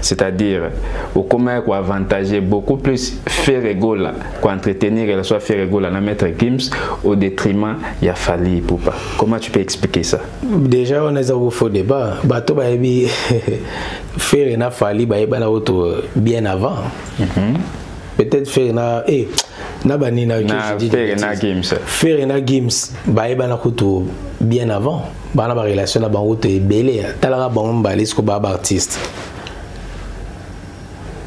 c'est-à-dire au commun quoi avantager beaucoup plus faire égaux quoi entretenir et soit faire égaux à maître Gims au détriment il a fallu Poupa. Comment tu peux expliquer ça? Déjà on a un faux débat. Bateau ba ebi faire na fallu ba eba na auto bien avant. Peut-être faire na na banina faire na Gims ba eba na auto bien avant. Ba na ba relation na bango te belé talaka bango mbali ko ba artiste.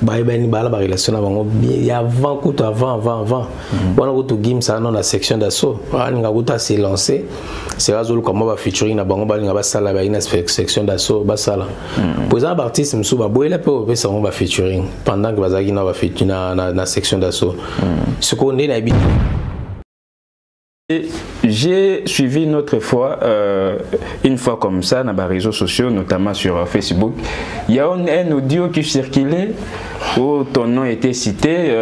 Ba eba ni ba la ba relation na bango bien avant ko avant. Bon ko to Gims ça dans la section d'assaut. Ani nga ko ta s'est lancé. C'est razolo comment va featuring na bango ba nga ba sala ba ina section d'assaut ba sala. Pour ça artiste msu ba boyela pe ça on va featuring pendant que bazaki na ba featuring na section d'assaut. Ce qu'on est na bi. J'ai suivi une autre fois, une fois comme ça, dans les réseaux sociaux, notamment sur Facebook. Il y a un audio qui circulait où ton nom était cité.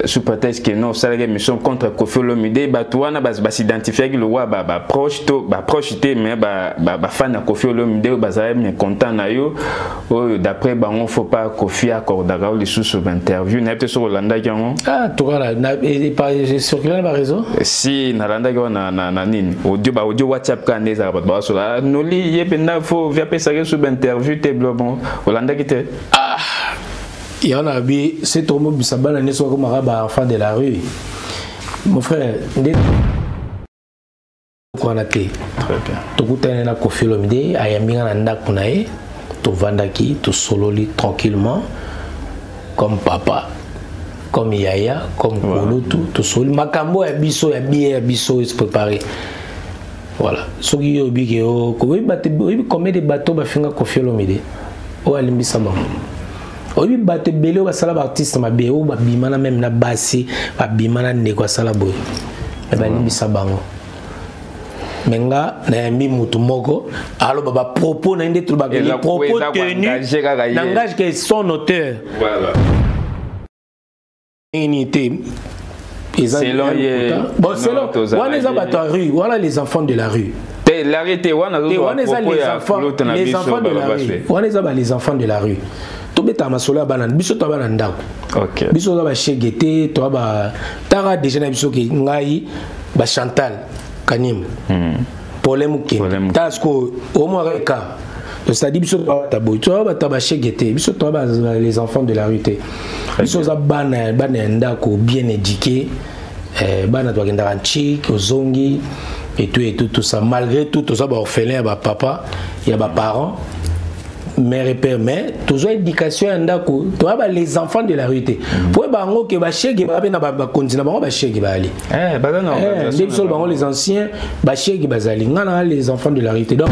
Sous prétexte que non, ça les mission contre Koffi Olomide, Batouana s'identifier que le roi proche mais fan de Koffi Olomide mais content na yo d'après on faut pas Koffi accordera les sous interview n'a peut sur Rolanda qui ah toi là et pas circuler dans réseau si Rolanda qui na nini audio WhatsApp quand les arabes sur là no li yependa faut via ça sur interview te bon Rolanda qui te ah il y en a bien, c'est ton mot, ça va l'année soit comme un enfant de la rue. Mon frère, on a été très bien. Tu as été Koffi Olomide, ayambi nanda kunae, tu vandaki, tu sololi tranquillement, comme papa, comme yaya, comme kolotu, tu soli. Makambo ya biso, il se prépare. Voilà. Ce qui est obligé, combien de bateaux va finir Koffi Olomide? Oh, alimbi sabam. Oui, batte belé ou sala artiste ma bé ou bimana même na bassi bimana ndeko sala boy e ba limisa bango menga na mi mutu moko alo baba propos na ndé tout ba les propos tenus langage que son auteur voilà unité bon selon on les abattoirs rue voilà les enfants de la rue l'arrêté on a les enfants de la rue on les enfants de la rue tobeta masolo banane biso to bana ndako OK biso ba chegete to ba tara déjà na biso ke ngai ba Chantal Kanim polemique tasko au moins ka ça dit biso ta boy to ba chegete biso to ba les enfants de la rue biso za bana ndako bien éduqué bana to genda ranchik ozongi et tout ça malgré tout ça ba orphelin ba papa ya ba parents mère et père mais toujours éducation ndako to ba les enfants de la rue pour bango ke ba chege ba na ba continue bango ba chege ba ali bazana les anciens ba chege bazali ngana les enfants de la rue donc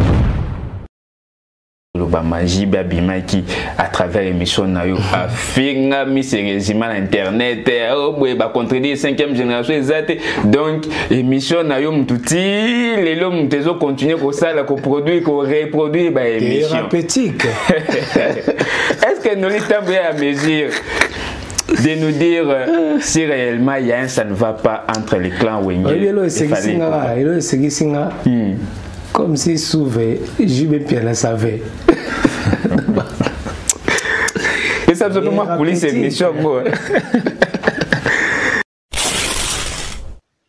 le magie babimaki à travers l'émission nayo a finga mi résumé internet ba contredire 5e génération exacte donc émission nayo mtuti lelo mtezo continuer ko ça ko produire ko reproduire ba émission thérapeutique est-ce que nous l'étendons à mesure de nous dire si réellement il y a ça ne va pas entre les clans Wenge et Singa comme si souvent je me bien la savais et ça peut moi couler ces émissions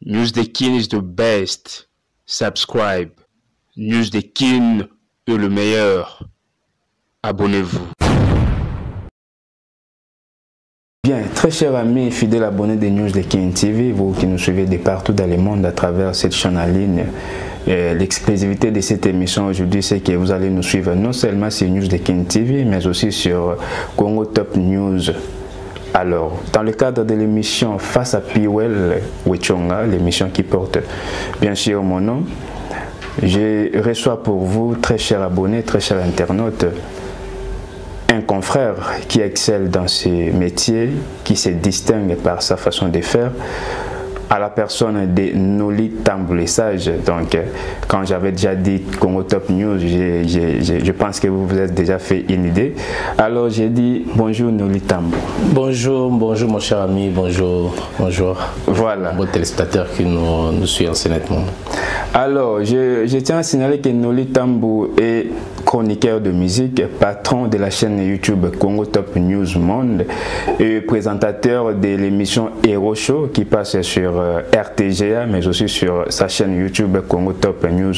News the King is the best. Subscribe. News the King est le meilleur. Abonnez-vous. Bien, très chers amis et fidèles abonnés de News the King TV, vous qui nous suivez de partout dans le monde à travers cette chaîne en ligne. L'exclusivité de cette émission aujourd'hui, c'est que vous allez nous suivre non seulement sur News the King TV, mais aussi sur Congo Top News. Alors, dans le cadre de l'émission Face à Piwel Wechonga, l'émission qui porte bien sûr mon nom, je reçois pour vous, très chers abonnés, très chers internautes, un confrère qui excelle dans ses métiers, qui se distingue par sa façon de faire. à la personne de Noli Tambou le Sage. Donc, quand j'avais déjà dit Congo Top News, je pense que vous vous êtes déjà fait une idée. Alors, j'ai dit bonjour Noli Tambou. Bonjour mon cher ami, bonjour. Voilà. Bon téléspectateur qui nous suit en nettement. Alors, je tiens à signaler que Noli Tambou est chroniqueur de musique, patron de la chaîne YouTube Congo Top News Monde et présentateur de l'émission Hero Show qui passe sur RTGA mais aussi sur sa chaîne YouTube Congo Top News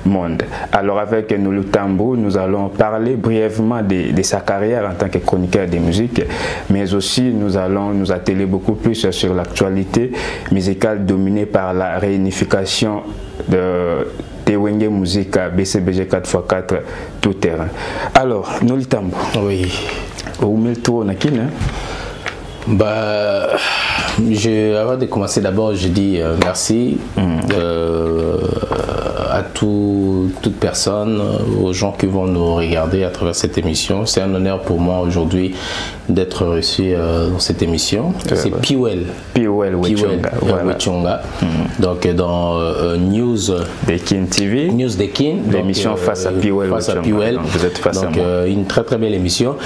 Monde. Alors avec Noli Tambou, nous allons parler brièvement de sa carrière en tant que chroniqueur de musique, mais aussi nous allons nous atteler beaucoup plus sur l'actualité musicale dominée par la réunification de Tewenge Musica BCBG 4x4 tout terrain. Alors, Noli Tambou. Oui. Où met le tour na kin? Avant de commencer, d'abord, je dis merci à toute personne, aux gens qui vont nous regarder à travers cette émission. C'est un honneur pour moi aujourd'hui d'être reçu dans cette émission. C'est Piwel Wechonga. Donc dans News de Kin TV. News de Kin. L'émission face à Piwel. Vous êtes face à moi. Une très très belle émission.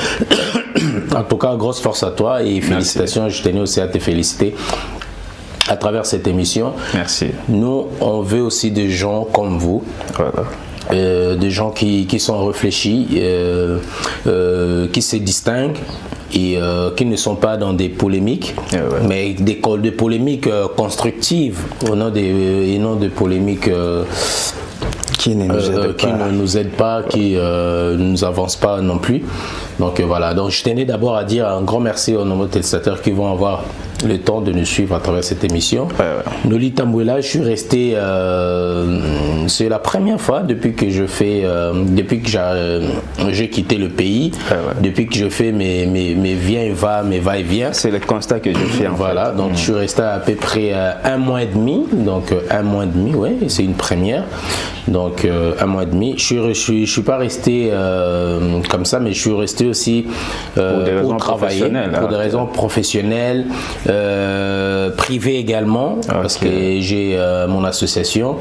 En tout cas, grosse force à toi et félicitations. Merci. Je tenais aussi à te féliciter à travers cette émission. Merci. Nous, on veut aussi des gens comme vous. Voilà. Des gens qui sont réfléchis, qui se distinguent et qui ne sont pas dans des polémiques, mais des polémiques constructives et non des polémiques qui ne nous aident pas, qui ne nous avancent pas non plus. Donc voilà, donc je tenais d'abord à dire un grand merci aux nombreux téléspectateurs qui vont avoir le temps de nous suivre à travers cette émission. Noli Tambou, je suis resté, c'est la première fois depuis que je fais, depuis que j'ai quitté le pays, depuis que je fais mes va-et-vient. C'est le constat que je fais. Voilà, donc je suis resté à peu près un mois et demi, donc un mois et demi, ouais, c'est une première. Donc un mois et demi. Je suis pas resté comme ça, mais je suis resté aussi pour travailler, pour des raisons professionnelles. Privé également, parce que j'ai mon association,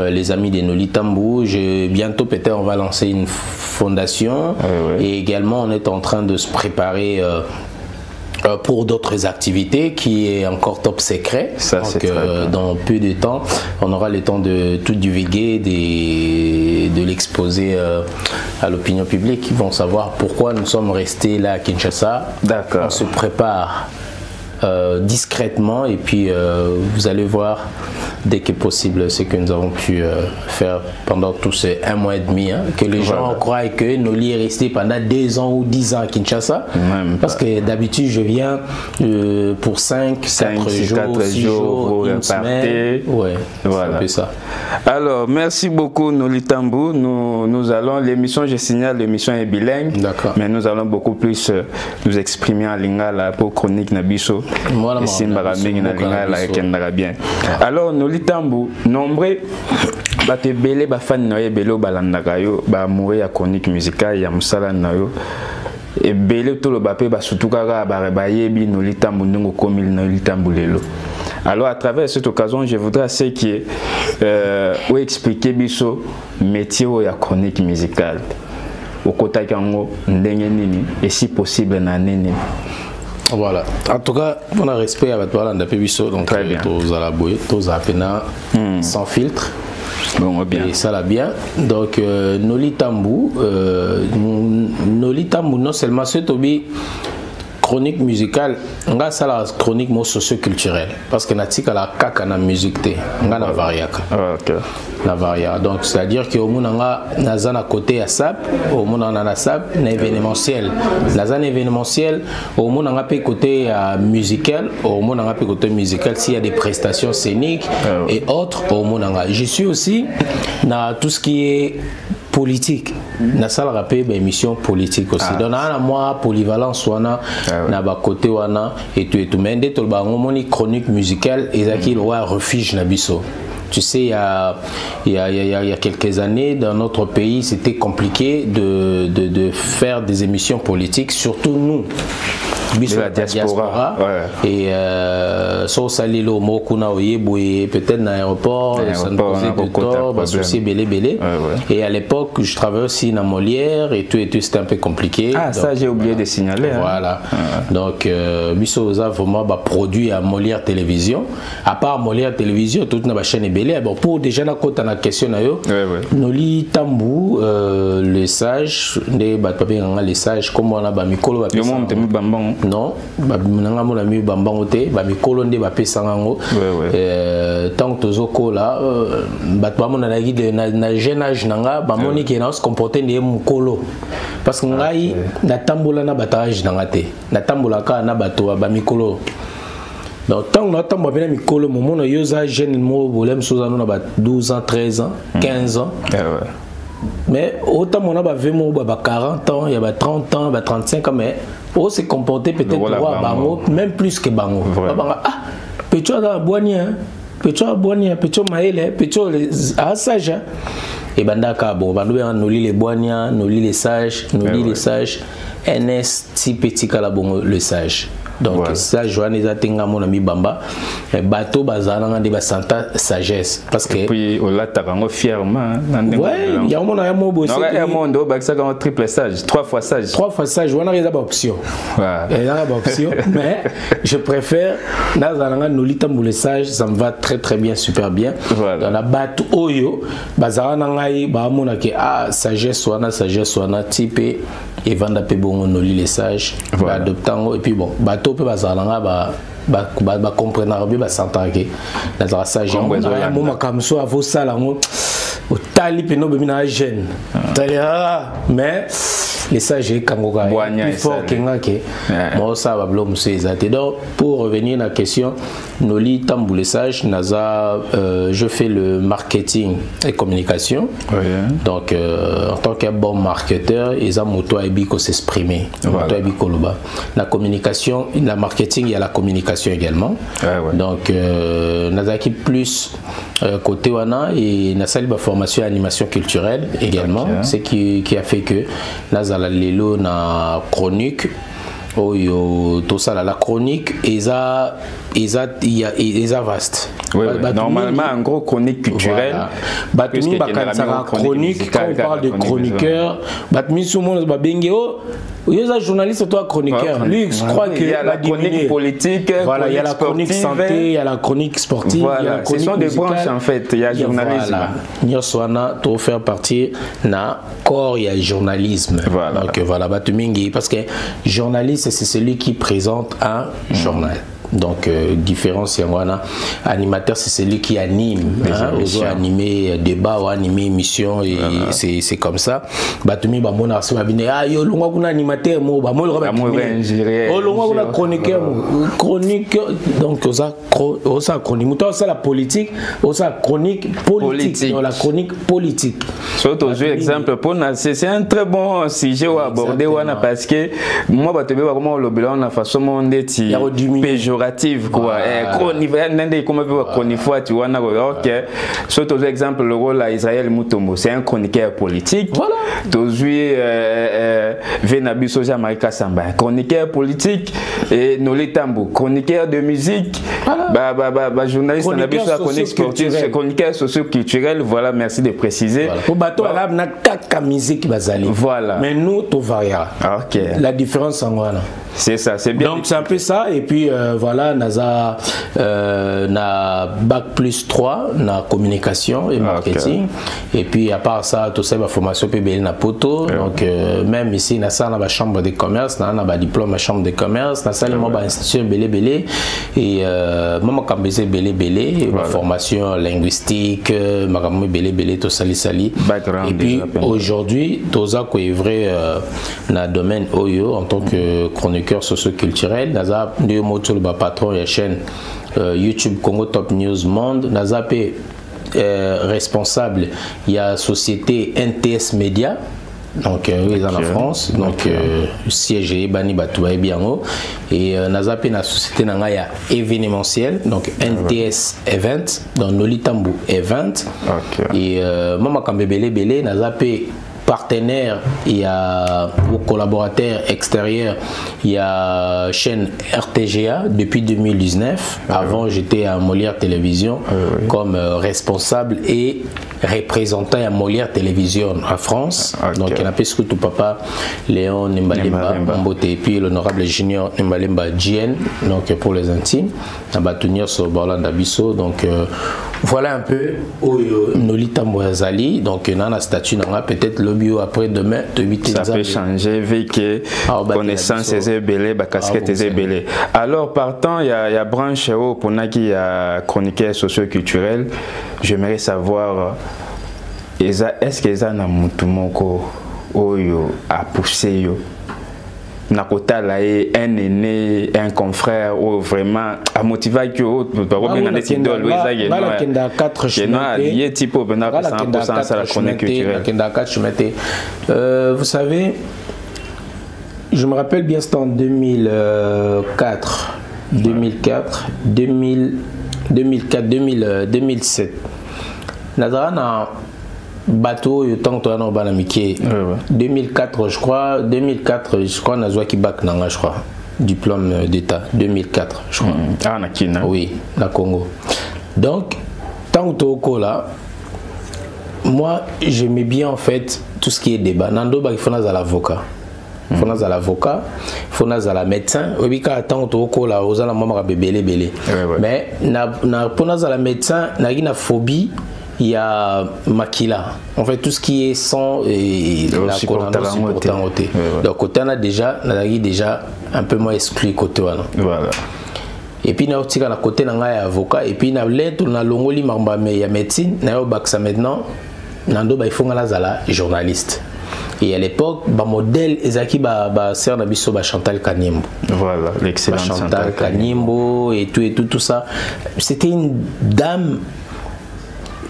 les amis de Noli Tambou. Bientôt peut-être on va lancer une fondation et également on est en train de se préparer pour d'autres activités qui est encore top secret. Ça, donc dans peu de temps on aura le temps de tout divulguer, de l'exposer à l'opinion publique. Ils vont savoir pourquoi nous sommes restés là à Kinshasa. D'accord. On se prépare discrètement et puis vous allez voir dès que possible ce que nous avons pu faire pendant tous ces un mois et demi, que les gens croient que Noli est resté pendant 2 ans ou 10 ans à Kinshasa, parce que d'habitude je viens pour 4 jours, une semaine. Voilà. Un peu ça. Alors merci beaucoup Noli Tambou. Nous allons, l'émission, je signale, l'émission est bilingue, mais nous allons beaucoup plus nous exprimer en lingala pour chronique Nabiso. Alors Noli Tambou, nombreux bato belé ba fan na yo belé balandaka yo ba mourir ya chronique musicale ya musala na yo et belé to lo bapé ba surtout kaka ba yebi Noli Tambou ndongo komi Noli Tambou lelo. Alors à travers cette occasion, je voudrais assez qui ou expliquer biso métier ya chronique musicale au kota kango ndenge nini et si possible na nene. Voilà. En tout cas, on a respect à votre parole d'Apebiso, donc très bien. Tous à peine sans filtre. Bon, bien. Et ça l'a bien. Donc Noli Tambou, non seulement ce tobi chronique musicale, on a ça la chronique socio-culturelle, parce que natika la kaka na musique te, on a la variaka. La varia. Donc c'est à dire que au monde on a nazana côté à sap, au monde on a na sap, na événementiel. La zone événementielle, au monde on a pas côté musical, au monde on a pas côté musical s'il y a des prestations scéniques et autres, au monde on a. Je suis aussi dans tout ce qui est politique. Na salle rappel émission politique aussi. Donc on a moi polyvalence wana na ba côté wana et tout mais dès tout le bango moni chronique musicale et zaki le refuge na biso. Tu sais, il y a quelques années, dans notre pays, c'était compliqué de faire des émissions politiques, surtout nous. De la diaspora. Ouais. Et sans salir le mot qu'on a peut-être dans l'aéroport, ça nous posait de tort, souci belé. Et à l'époque, je travaillais aussi dans Molière et tout, c'était un peu compliqué. Ah, donc, ça j'ai oublié de signaler. Voilà. Donc, Bisso a vraiment produit à Molière Télévision. À part Molière Télévision, toute la chaîne est belé. Bon, pour déjà la côte la question, Noli Tambou, le sage, les sages, comme on a Bamikolo, non, on a mis Bambangote, Bamikolo, Bapesango. Tant que Tozoko là, on a dit que na jeune âge, Bamoni qui se comportait des Mukolo. Parce que na tambola na batage nangate, na tambola ka na bato Bamikolo. Donc, tant que nous avons Mikolo, nous avons jeune problème, nous avons 12 ans, 13 ans, 15 ans. Mais autant on a 40 ans, il y a 30 ans, 35 ans, mais on s'est comporté peut-être Bango, même plus que Bango. Ah, Pécho a Boigné, Pécho Maël, Pécho a sage. Et Bandaka, bon, nous lit les Boigna, nous lit les sages, les sages. NS petit Kalabongo le sage. Donc ça Joanesa Tenga mon ami Bamba bateau bazana de basanta sagesse parce que puis on l'a tarango fièrement il y a un mot bossé un monde ça comme triple sage 3 fois sage on a des options mais je préfère nazalanga nolitambu le sage ça me va très bien super bien dans la bateau oyo bazana ngai ba mona ke sagesse wana type et vanda pe bongo noli les sages adoptango et puis bon bateau peut bazalanga ba comprendre bien ba s'entendre dans la sage un moment comme ça faut ça là au tali pe no be na jeune mais les sages kangoka plus fort que ngake moi ça va blom c'est donc pour revenir à la question noli tambu les sages naza je fais le marketing et communication donc en tant que bon marketeur ils ont moto et biko s'exprimer moto et biko loba la communication la marketing il y a la communication également donc naza qui plus côté wana et na sali ba formation animation culturelle également c'est qui a fait que naza la lelo na chronique oyo tout ça la chronique isa vaste normalement en gros chronique culturelle batumi bakansaka chronique quand on parle de chroniqueur batumi soumon babengeo il y a journaliste toi chroniqueur lui je crois que il y a la chronique politique voilà il y a la chronique santé il y a la chronique sportive il y a la chronique ce sont des branches en fait il y a journalisme nyoswana to faire partie na corps il y a journalisme donc voilà batumingi parce que journaliste c'est celui qui présente un journal. Donc différence animateur c'est celui qui anime aux animer débat ou animer émission et c'est comme ça batumi ba mona se babine yo longa kuna animateur mo ba mo lo ba longa kuna chroniqueur chronique donc ça chronique toi ça la politique ça chronique politique dans la chronique politique surtout exemple pour c'est un très bon sujet à aborder wana parce que moi batebe ba comment le bilan na façon mondeti péjorative quoi chronique comme chronique tu vois OK surtout exemple le rôle à Israël Mutombo c'est un chroniqueur politique voilà aujourd'hui Venabi Soja Marika Samba chroniqueur politique et Noli Tambu chroniqueur de musique bah journaliste na biso chronique sportive chroniqueur socio-culturel voilà merci de préciser pour bateau arabe na kaka musique bazali voilà mais nous to varia OK la différence en voilà c'est ça c'est bien donc c'est un peu ça et puis voilà naza na bac plus 3 na communication et marketing et puis à part ça tout ça ma formation PBL na poto donc même ici na ça na ba chambre de commerce na ba diplôme à chambre de commerce na seulement ba institution belé et maman kambese belé ma formation linguistique makambo belé to sali background et puis aujourd'hui toza ko est vrai na domaine oyo en tant que chroniqueur socio-culturel naza ndio moto le patron ya chaîne YouTube Congo Top News Monde naza pe responsable il y a société NTS Media Donc ils en France, donc siège bani batouba biango et nazape na société nanga ya événementiel, donc NTS Event dans Nolitambu Event. Et mama kambebele belé nazape partenaire, il y a vos collaborateurs extérieurs, il y a chaîne RTGA depuis 2019. Avant, j'étais à Molière Télévision comme responsable et représentant à Molière Télévision à France. Donc, il y a un tout papa Léon Nimbalemba Mbote et puis l'honorable junior Nimbalemba Djien, donc pour les intimes, à Batunir sur Borland Abisso. Donc, voilà un peu Nolita Mouazali. Donc, on a un statut, peut-être le bio après demain, ça peut changer, vu que connaissance est belé, casquette est belé. Alors, partant, il y a branche pour qui a chroniqueur socio-culturel. J'aimerais savoir, est-ce que ça n'a mutumoko oyo a poussé yo? Nakota là un aîné, un confrère ou vraiment à motiver que autre par exemple dans des idoles oui ça y est là quatre chemins il type ben 100% ça la chronique culturelle vous savez, je me rappelle bien, c'était en 2004 2007 Nazarana bateau tant que on a 2004 je crois Nazwa qui bac nanga je crois diplôme d'état 2004 je crois na Kina oui na Congo. Donc tant que là moi j'aimais bien en fait tout ce qui est débat nando ba il faut à l'avocat il faut à l'avocat il faut à la médecin obika tant que là aux ala mama belé mais na pour à la médecin na une phobie. Il y a Makila, en fait tout ce qui est sang et la condamnation supportante. Donc côté on a déjà un peu moins exclu côté voilà. Et puis na otika na côté na ngai avocat et puis na lettre na longoli mamba mais il y a médecine na baksa maintenant nando ba ifonga la zala journaliste. Et à l'époque, ba modèle ezaki ba sœur na biso ba Chantal Kanimbo. Voilà, l'excellente Chantal Kanimbo et tout ça. C'était une dame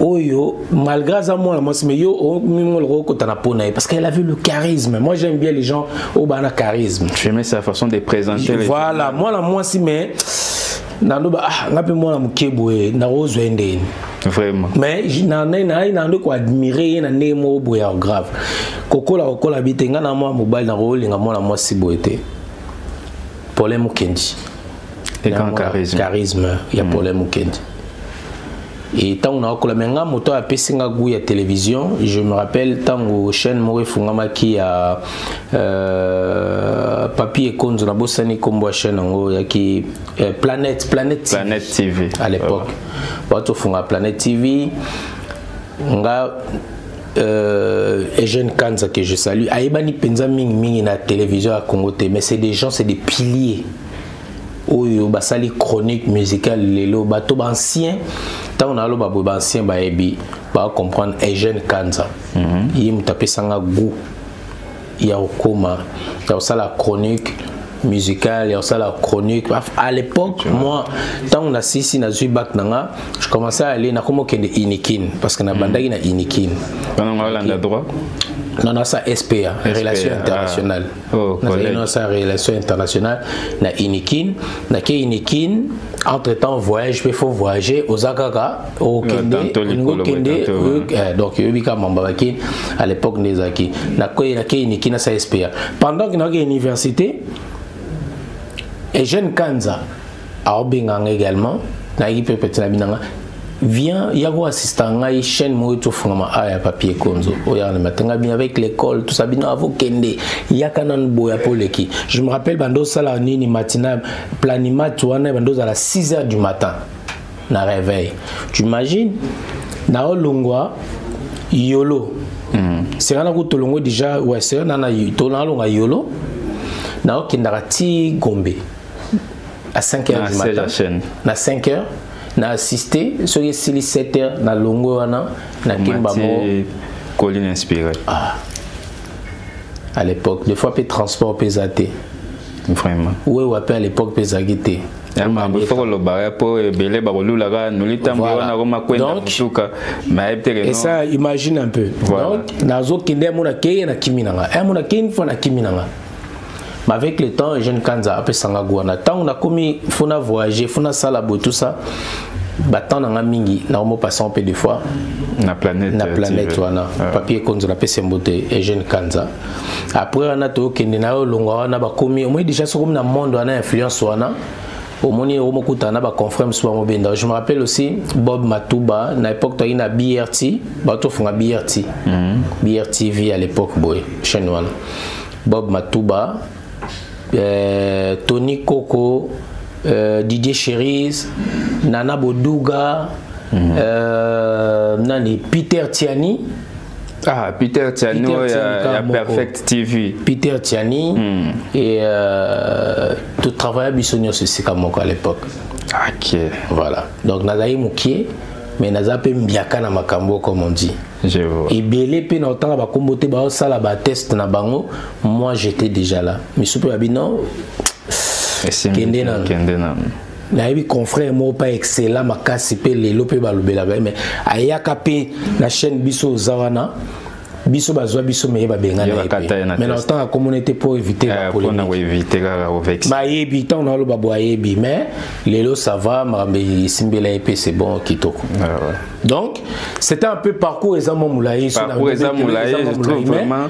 Oyo, malgré ça, moi, mais yo, parce qu'elle a vu le charisme. Moi, j'aime bien les gens au bana charisme. J'aimais sa façon de présenter. Voilà, moi, si, mais. Vraiment. Mais je quoi admirer grave. Coco la habite ngana moi mobile na rolinga moi si boité. Problème Kendi. Et quand charisme, il y a problème Kendi. Et tant on a encore la moto à Pessinga Gou à télévision, je me rappelle tant au chaîne Moré Fungama qui a Papi et Konzo na Bossani Kombo chaîne qui Planète TV à l'époque. Bato Funga Planète TV nga Eugène Kanza que je salue. Aibani penza mingi na télévision à Congo mais c'est des gens, c'est des piliers. Oyo basali chronique musicale lelo bato ancien tant on a lo babo ancien ba ebi ba comprendre Eugène Kanza il me tapé sanga goût il y a okoma il y a ça la chronique musicale il y a ça la chronique à l'époque moi tant on a sisi na zuibak nanga je commençais à aller na komo kende Inikin parce que na bandaki na Inikin on a la droit. Non, ça SPA, Relations Internationales. Non, ça Relations Internationales. Na Inikin, na ke Inikin. Entre temps, voyage, il faut voyager aux Akaka, au Kende, donc Yubika Mambabaki à l'époque des Aki. Na ke Inikin, ça SPA. Pendant qu'il y a une université, Eugène Kanza, à Obingang également, na Ipe Petinabinanga. Viens, il y a un assistant, il y a une chaîne qui a papier Konzo. Avec l'école, tout ça, il y a un kende. Il y a un boya pour l'équipe. Je me rappelle, bando sala nini matinal, planimat, tu vois, bando à la 6h du matin. Na réveil. Tu imagines, na olongwa, yolo. C'est un coup de déjà, ouais, c'est un an yolo. Na okindara gombe. À 5h du matin. Na 5h. Na assisté sur les 7 heures na longo wana na kimbamo colline inspirée à l'époque des fois pe transport pesaté vraiment ouais à l'époque pesagité il faut le barrer pour belé barolulaga nous litambo na roma kwenda musuka et ça imagine un peu donc nazo kinde mona keye na kiminanga mona kine fona kiminanga. Mais avec le temps, jeune Kanza après Sangagouana, tant on a commis, faut voyager, faut salabo tout ça. Battant dans la mingi, na on passe un peu des fois. La planète, wana. Papier qu'on a passé beauté et jeune Kanza. Après on a tout qui n'a pas longue, on a pas commis. Au moins déjà sur comme dans le monde on a influence wana. Au moins on a beaucoup na ba confrère soit mobile. Je me rappelle aussi Bob Matuba, na époque tu na BRT, bateau font BRT. BRTV à l'époque boy, chez nous. Bob Matuba. Tony Coco, Didier Cherise, Nana Boduga, Peter Tiani. Ah, Peter Tiani, il y a Perfect TV. Peter Tiani et tout travail à Bissonio, c'est comme à l'époque. Ok. Voilà. Donc, Nazaï Moukié, mais Nazaï Mbiaka na Makambo, comme on dit. Je vois. Et belé pe na temps ba kombote ba sala ba test na bango, moi j'étais déjà là. Mais super abino Kendena. Na yebi confrère mo pas excellent makasi pe lelo pe ba lobela ba mais ayaka pe la chaîne biso zawana biso bazwa biso me ba benga na mais dans temps la communauté pour éviter la polémique. Pour éviter la vex. Ba yebi tant na lo ba bo yebi mais lelo ça va mais simbela épée c'est bon kitoko. Donc c'était un peu parcours Ezamo Moulaye. Parcours Ezamo Moulaye, je trouve vraiment.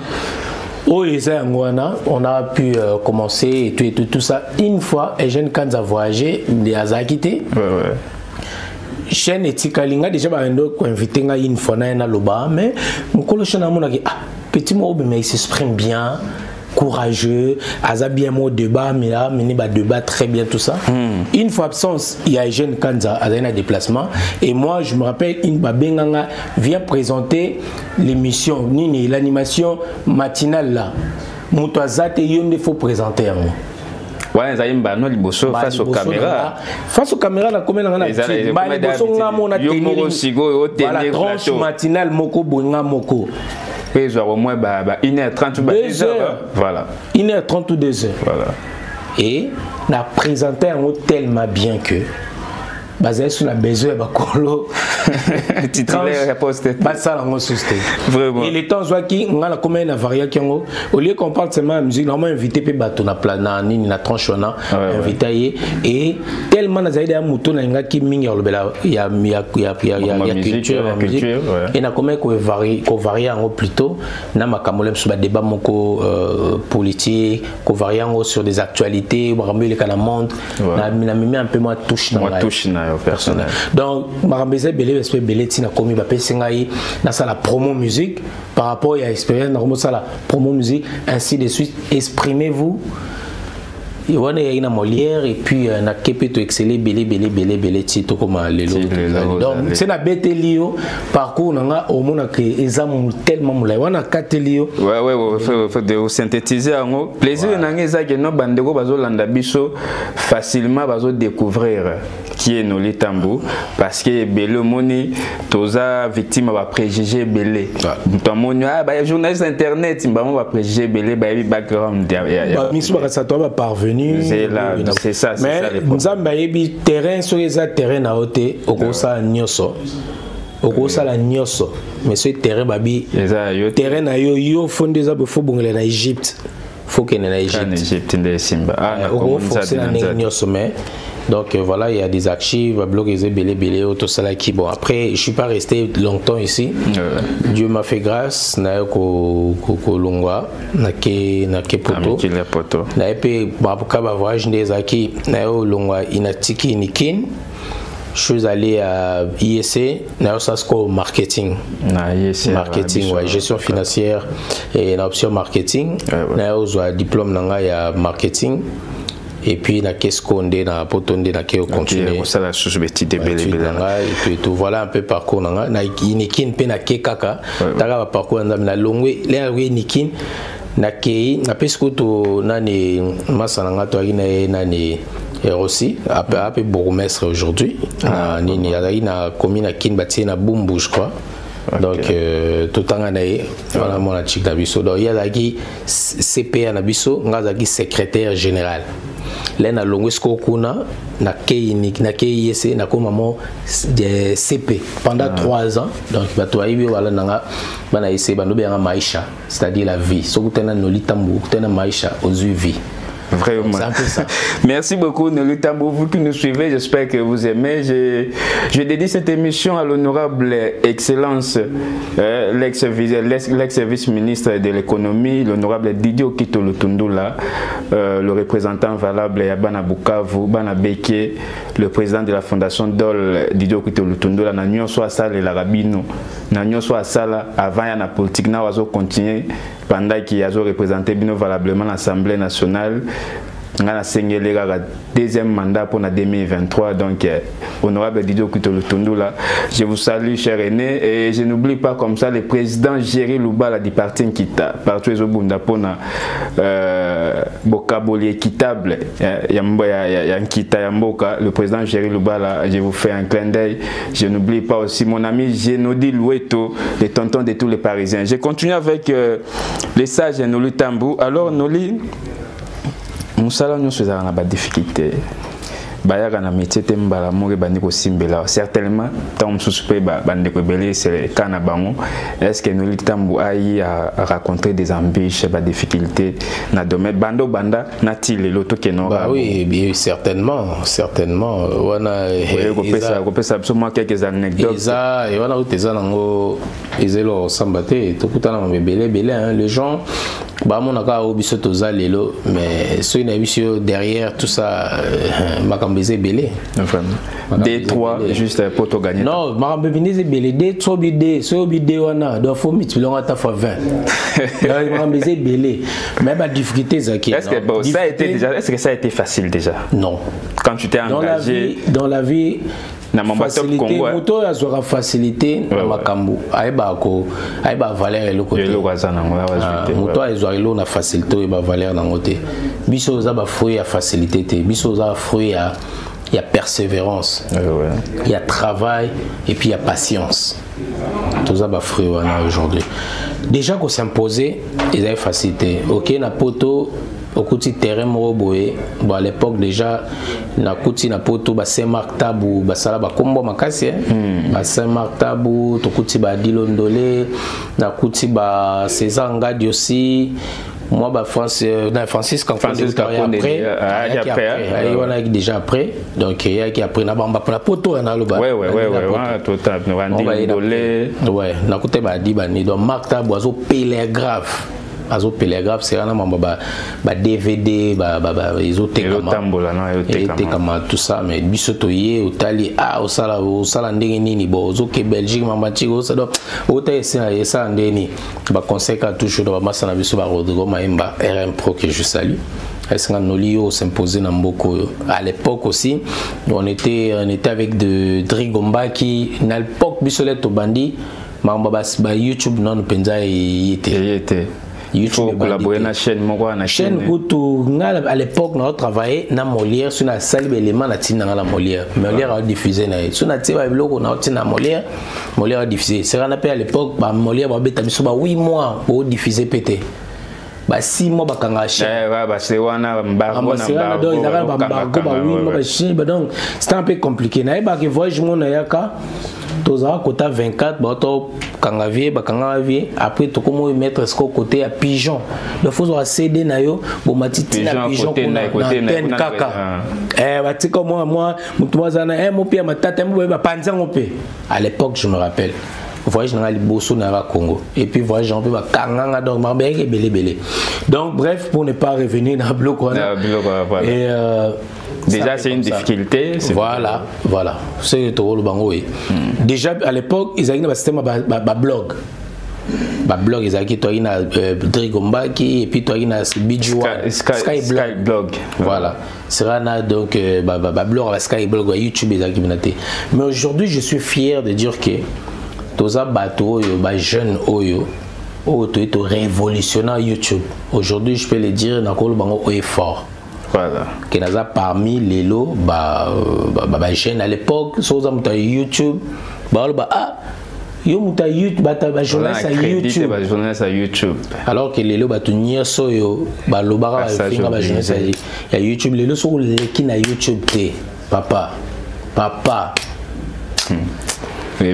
On a pu commencer et tout ça. Une fois, Eugène Kanza a voyagé, il a quitté. Chaîne Etikalinga, déjà, on a invité une fois, mais mon collègue a dit, petit mot, mais il s'exprime bien. Courageux, Aza bien mot débat, mais là, mené débat très bien tout ça. Une fois absence, il y a Eugène Kanza à un déplacement et moi je me rappelle une babenganga vient présenter l'émission, l'animation matinale là. Moutouazate yonde faut présenter à moi. Ouais, ça y est, face aux caméras. Face aux caméras, la commune en a dit. Voilà, tranche matinale moko bonga moko. Au moins 1h30 ou 2h. Voilà. 1h30 ou 2h. Voilà. Et on a présenté un mot tellement bien que basé sur la besoin de Kolo titulaire posté vraiment et les temps qui on a combien de variations au lieu qu'on parle seulement de musique normalement invité pe bato na plana ni na tranche na invité et tellement na zaidi ya muto na ngaki mingi ya culture et na combien ko varie en plutôt na makamolem sur débat moko politique ko varie sur des actualités le kana monde na mis un peu moins touche na personnel. Donc, Marambeze Belé, espèce Belé, tina komi ba pesengai na la promo musique par rapport à l'expérience na la promo musique ainsi de suite. Exprimez-vous. Il y a une Molière et puis na kepe to exceller belé tito comme les lots. Donc c'est na betelio parcours na au monde que examen tellement moulay wana katelio. Faut de synthétiser en plaisir na ngeza que no bandeko bazolanda biso facilement bazo découvrir qui est Noli Tambou parce que belé moni toza victime va préjuger belé. Tout monde ba journaliste internet va préjuger belé ba background ya. Misu ba ça toi parvenir. C'est ça. Mais nous avons un terrain sur les terrains à côté, au Kosa Nyoso. Au Kosa la Nyoso. Mais ce terrain, babi, terrain à yo fondé ça pour bon en Égypte. Faut qu'il y ait en Égypte. Donc voilà, il y a des archives, blogués belé, tout ça là qui bon. Après, je suis pas resté longtemps ici. Dieu m'a fait grâce. Na ko longwa, na ke poto. Na épée babuka ba voyage des aki. Na yo longwa inatiki nikin. Je suis allé à IEC, na ça c'est marketing. Marketing, ouais, gestion financière et l'option marketing. Na yo diplôme nanga ya marketing. Et puis na qu'est-ce qu'on est na potonde na qu'est continuer ça la chose petit de belé et tout voilà un peu parcours na nikin pe na ke kaka daga parcours na longwe les nikin na ke na pesco to nani masananga to ina nani aussi après bourgmestre aujourd'hui na nini na commune na kin bati na Bumbu je crois. Donc tout le temps voilà mon chic d'abisso donc il y a qui CPA d'abisso ngazaki secrétaire général là na longo sko kuna na KIC na ko maman de CP pendant 3 ans donc bato aibi wala nanga bana essayer bano be nga maisha c'est-à-dire la vie sokutena nolitambu kutena maisha ozui vie. Vraiment. C'est un peu ça. Merci beaucoup, Noli Tambo, vous qui nous suivez. J'espère que vous aimez. Je dédie cette émission à l'honorable Excellence, l'ex-vice-ministre de l'économie, l'honorable Didier Okito Lutundula, le représentant valable Yabana Bukavu, Bana Beke, le président de la fondation DOL, Didier Okito Lutundula, Nanyo soit Sala et l'Arabino, Nanyo soit Sala, avant la politique, n'a pas continué. Pendant qu'il a représenté bien valablement l'Assemblée nationale, on a signé le deuxième mandat pour la 2023. Donc, honorable Didier Okito Lutundula, je vous salue, cher aîné, et je n'oublie pas comme ça le président Jerry Lubala du parti Nkita, partout les Obunda pour Bokaboli équitable, Nkita Yamboka, le président Jerry Lubala, je vous fais un clin d'œil. Je n'oublie pas aussi mon ami Genodi Loueto, le tonton de tous les Parisiens. Je continue avec les sages Noli Tambo. Alors, Noli, nous savons que nous avons des difficultés. Bayaka na métier tembala mori bandiko simbela certainement tant suspect bandiko belé c'est kana bango est-ce que Noli Tambo aïe à rencontrer des embûches des difficultés na domaine bando banda na tile loto keno bah oui bien certainement wana on absolument quelques anecdotes ça et wana uteza nango ezelo sambate to kutana belé les gens bah mon aka obiso toza lelo mais ceux na biso derrière tout ça Makambeze belé D3 juste pour te gagner non Makambeze belé D3 bidé so bidé wana do faut multiplier ta fois 20 Makambeze belé même la difficulté zaki est-ce que bon, ça a été déjà est-ce que ça a été facile déjà non quand tu t'es engagé dans la vie facilité moto azora facilité na makambu aiba valeur eloko moto azora elo na facilité ba valeur na ngote biso za ba fruit ya facilité te biso za fruit ya persévérance il y a travail et puis il y a patience tout ça ba fruit wana aujourd'hui déjà qu'on s'imposer ils avaient facilité OK na poto au côté terrain moroboé bon à l'époque déjà na kuti na poto ba Saint-Marc Tabu ba sala ba kombo makasi ba Saint-Marc Tabu to kuti ba Dilondolé na kuti ba César Ngadi aussi moi ba Francis quand Francis après on a déjà après donc il y a qui après na bamba pour la poto na loba total Dilondolé na kuti ba di ba ni donc Marc Tabu azo pélégraphe azo pélégraphe c'est un ba DVD ils ont tout ça mais bisotoye otali au sala ndenge nini bo ozoke Belgique mamachiko ça donc ça ndeni ba conséquent toujours ba masana biso ba Rodrigo Maemba RM Pro que je salue est-ce qu'on Nolio s'imposait dans beaucoup à l'époque aussi on était avec de Drigomba qui à l'époque bisolet au bandi mamba ba YouTube non penza était YouTube collaborer na chaîne à l'époque on travaillait na Molière sur la salle élément na tina la Molière a diffusé na sur na tia blog na tina Molière a diffusé c'est on appelle à l'époque ba Molière ba beta biso ba 8 mois pour diffuser pété ba 6 mois ba kanga chaîne ba c'est wana mbargo donc c'était un peu compliqué na ba que voyage mon yaka toza kota 24 bato kangavier bakangavier après to comment mettre ce côté à pigeon le faut avoir CD na yo bo matiti na pigeon côté kaka bati comme moi mutwazana mo pia matata mo ba panza ngopé à l'époque je me rappelle voyage dans les bosso na Congo et puis voyage en peu ba kanganga donc ma belé donc bref pour ne pas revenir dans bloc et déjà c'est une difficulté voilà c'est tout le bango déjà à l'époque ils avaient un système blog ils avaient toi ina Drigomba qui et puis toi ina Skyblog voilà sera donc blog Skyblog YouTube ils avaient mais aujourd'hui je suis fier de dire que tous les bateaux jeunes to révolutionnaire YouTube aujourd'hui je peux le dire dans le bango est fort. Voilà. Qui n'a parmi les lots, jeunes à l'époque, sur YouTube, yo muta YouTube bata journaliste à YouTube alors que lelo batu nyeso yo balobaka bafinga ba journaliste ya YouTube lelo so leki na YouTube te papa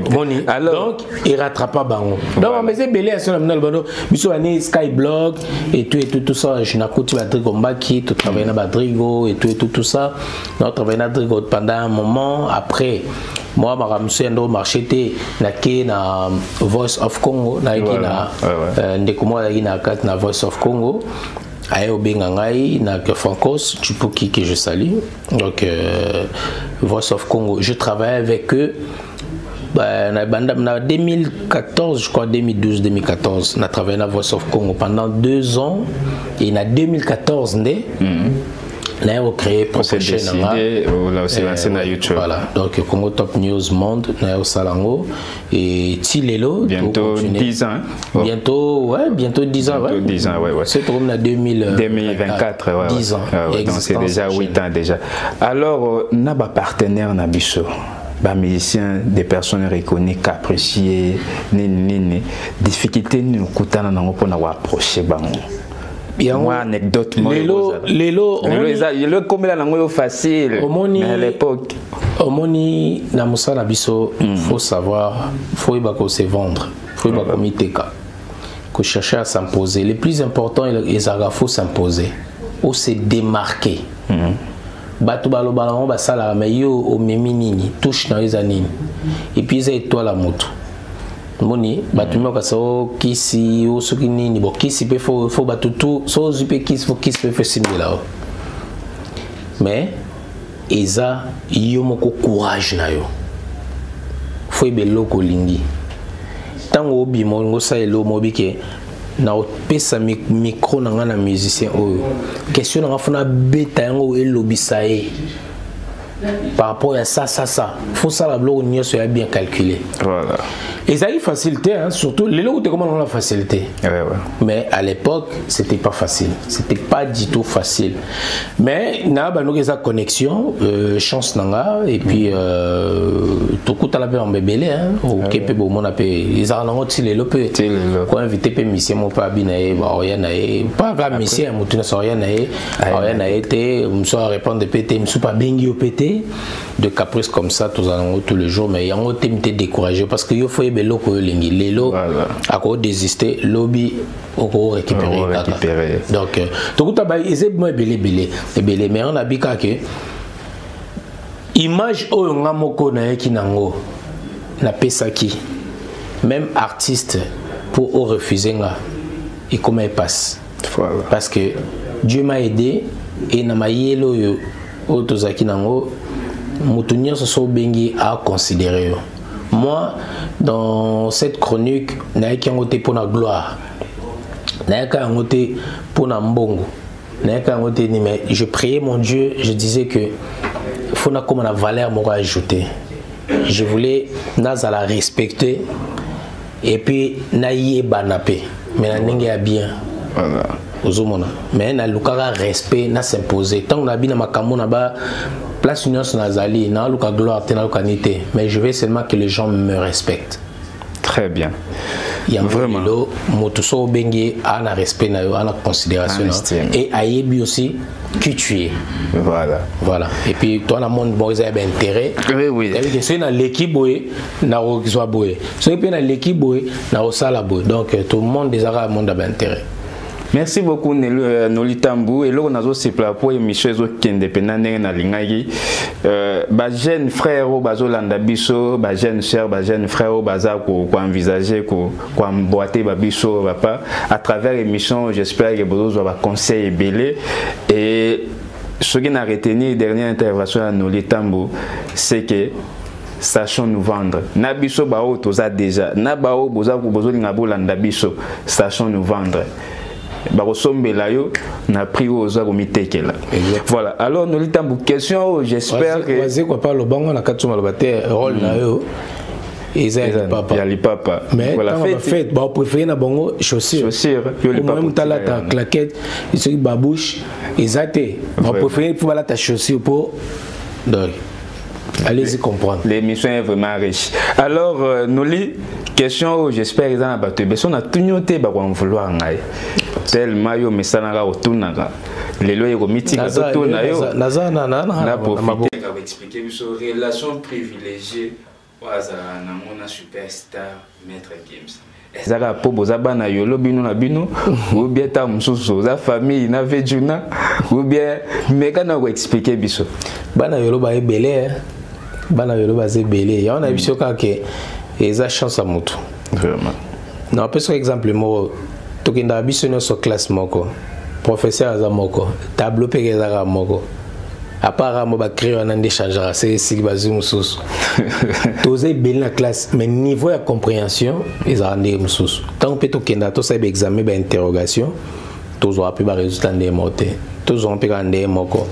Moni. Alors, donc il rattrape pas bango. Donc on faisait belé à son amenal bano biso ani Skyblog et tout ça je n'ai côté batterie combat qui tout travailler na Badrigo et tout ça. On travaille na Badrigo pendant un moment après moi ma ramsé ndo marché na ke na Voice of Congo na ki na ndeko na na kat na Voice of Congo ayo bengangai na que Francos tu peux qui que je salue donc Voice of Congo je travaille avec eux en 2014, je crois 2012-2014, on a travaillé à Voice of Congo pendant 2 ans et en 2014, on a créé prochaine YouTube. Voilà, donc Congo Top News Monde, on a Salango et Tilelo. Bientôt 10 ans. Bientôt 10 ans. 10 ans, c'est comme en 2024, 10 ans. Donc c'est déjà 8 ans déjà. Alors, on a un partenaire Nabiso. Musiciens, des personnes reconnues, appréciées, difficulté nous coûtent pour nous approcher. Moi, anecdote, comme la langue facile à l'époque. Au moni, na musala biso, faut savoir, faut se vendre, faut chercher à s'imposer. Le plus important, il faut s'imposer ou se démarquer. Batu balo balamo basala mais yo o memi nini touche na les anini et puis ça étoile la moto moni batu mo kaso kisi o soki nini bo kisi pe faut batu tout so zupe kisi faut kisi pe simila mais eza yo moko courage na yo faut beloko lingi tango obi mo ngosa elo mobike na pesa micro na ngana musicien oyo question na fona beta yango elobisae par rapport à ça faut ça la bloc on soit bien calculé voilà et ça est facilité hein, surtout les lots comment on la facilité mais à l'époque c'était pas facile, c'était pas du tout facile mais na ba nous sa connexion chance nanga et puis tout coup à la paix en bébélé hein au kepe bo mon appel ils ont nango les lopé quoi inviter pe mission mon pas binae ba rien nae pas grave mission mutuna so rien nae été me soit répondre de pété me sou pas bengi au pété de caprice comme ça tous allons tous les jours mais yango t'es découragé parce que yo faut beloko lingi lelo à quoi désister lobby au récupérer donc tout ta ba ese mo belé mais on a bika que image o ngamoko na ki nango na pesa ki même artiste pour refuser nga et comment il passe parce que Dieu m'a aidé et na mayelo yo o tozaki nango mutunya so bengi à considérer. Moi, dans cette chronique, je n'ai qu'un côté pour la gloire, je n'ai qu'un côté pour la mbongo, mais je priais mon Dieu, je disais que faut na comme la valeur m'aura ajouté. Je voulais na la respecter et puis na yé banapé, mais na n'engue bien. Voilà. Mais na lukara respect na s'imposer. Tant que na bina makamu na ba place union nazali na luka gloire tena lukanité mais je veux seulement que les gens me respectent. Très bien. Il y a vraiment moto so bengi ana respect na yo ana considération et ayebi aussi que tu es. Voilà. Et puis toi na monde bon ils ont intérêt. Oui. Et puis c'est dans l'équipe boy na okizo boy. C'est puis dans l'équipe boy na osala boy. Donc tout le monde des arabes monde a intérêt. Merci beaucoup Nolitambu et là on a aussi pour émission qui indépendant na lingaki ba jeune frère au bazolanda biso ba jeune sœur ba jeune frère au baza ko envisager ko emboîter ba biso papa à travers émission j'espère que vous va conseil belé et ce qui n'a retenu dernière intervention à Nolitambu c'est que sachons nous vendre na biso ba o toza déjà na ba o boza ko bozolinga bolanda biso sachons nous vendre. Voilà, alors nous avons une question, j'espère que... C'est quoi le bango na katuma le rôle na yo. Ils ont les papas. Mais voilà, fait, on préfère na bango chaussures. Même tala ta claquette, ils sont babouche, ils ont on préfère pour la ta chaussure pour donc Allez-y comprendre. L'émission est vraiment riche. Alors, Noli, question, j'espère que vous avez battu. Mais si on a tout noté, on va vouloir tellement yo mesanaka otunaka. Lelo yeko meeting otuna yo. Na profiter pour expliquer sur relation privilégiée waza na mona superstar Maître Gims. Ezaka po bozaba na yolo bino na bino ou bien ta mususu za famille na vejuna ou bien meka na ko expliquer biso. Bana yolo ba ebele. Bana yolo ba zebele. Ya on a biso ka ke eza chance à mutu. Vraiment. Non, parce que exemple mo tokinda biso no so classe moko. Professeur aza moko, tableau pe ezaka moko. Apparemment ba créer un échange c'est si bazu mususu. Tozé bel la classe mais niveau de compréhension ils ont des mususu. Tant que tokinda to ça examen ba interrogation, tozo api ba résultat ndé moté. Tozo on pe kandé moko.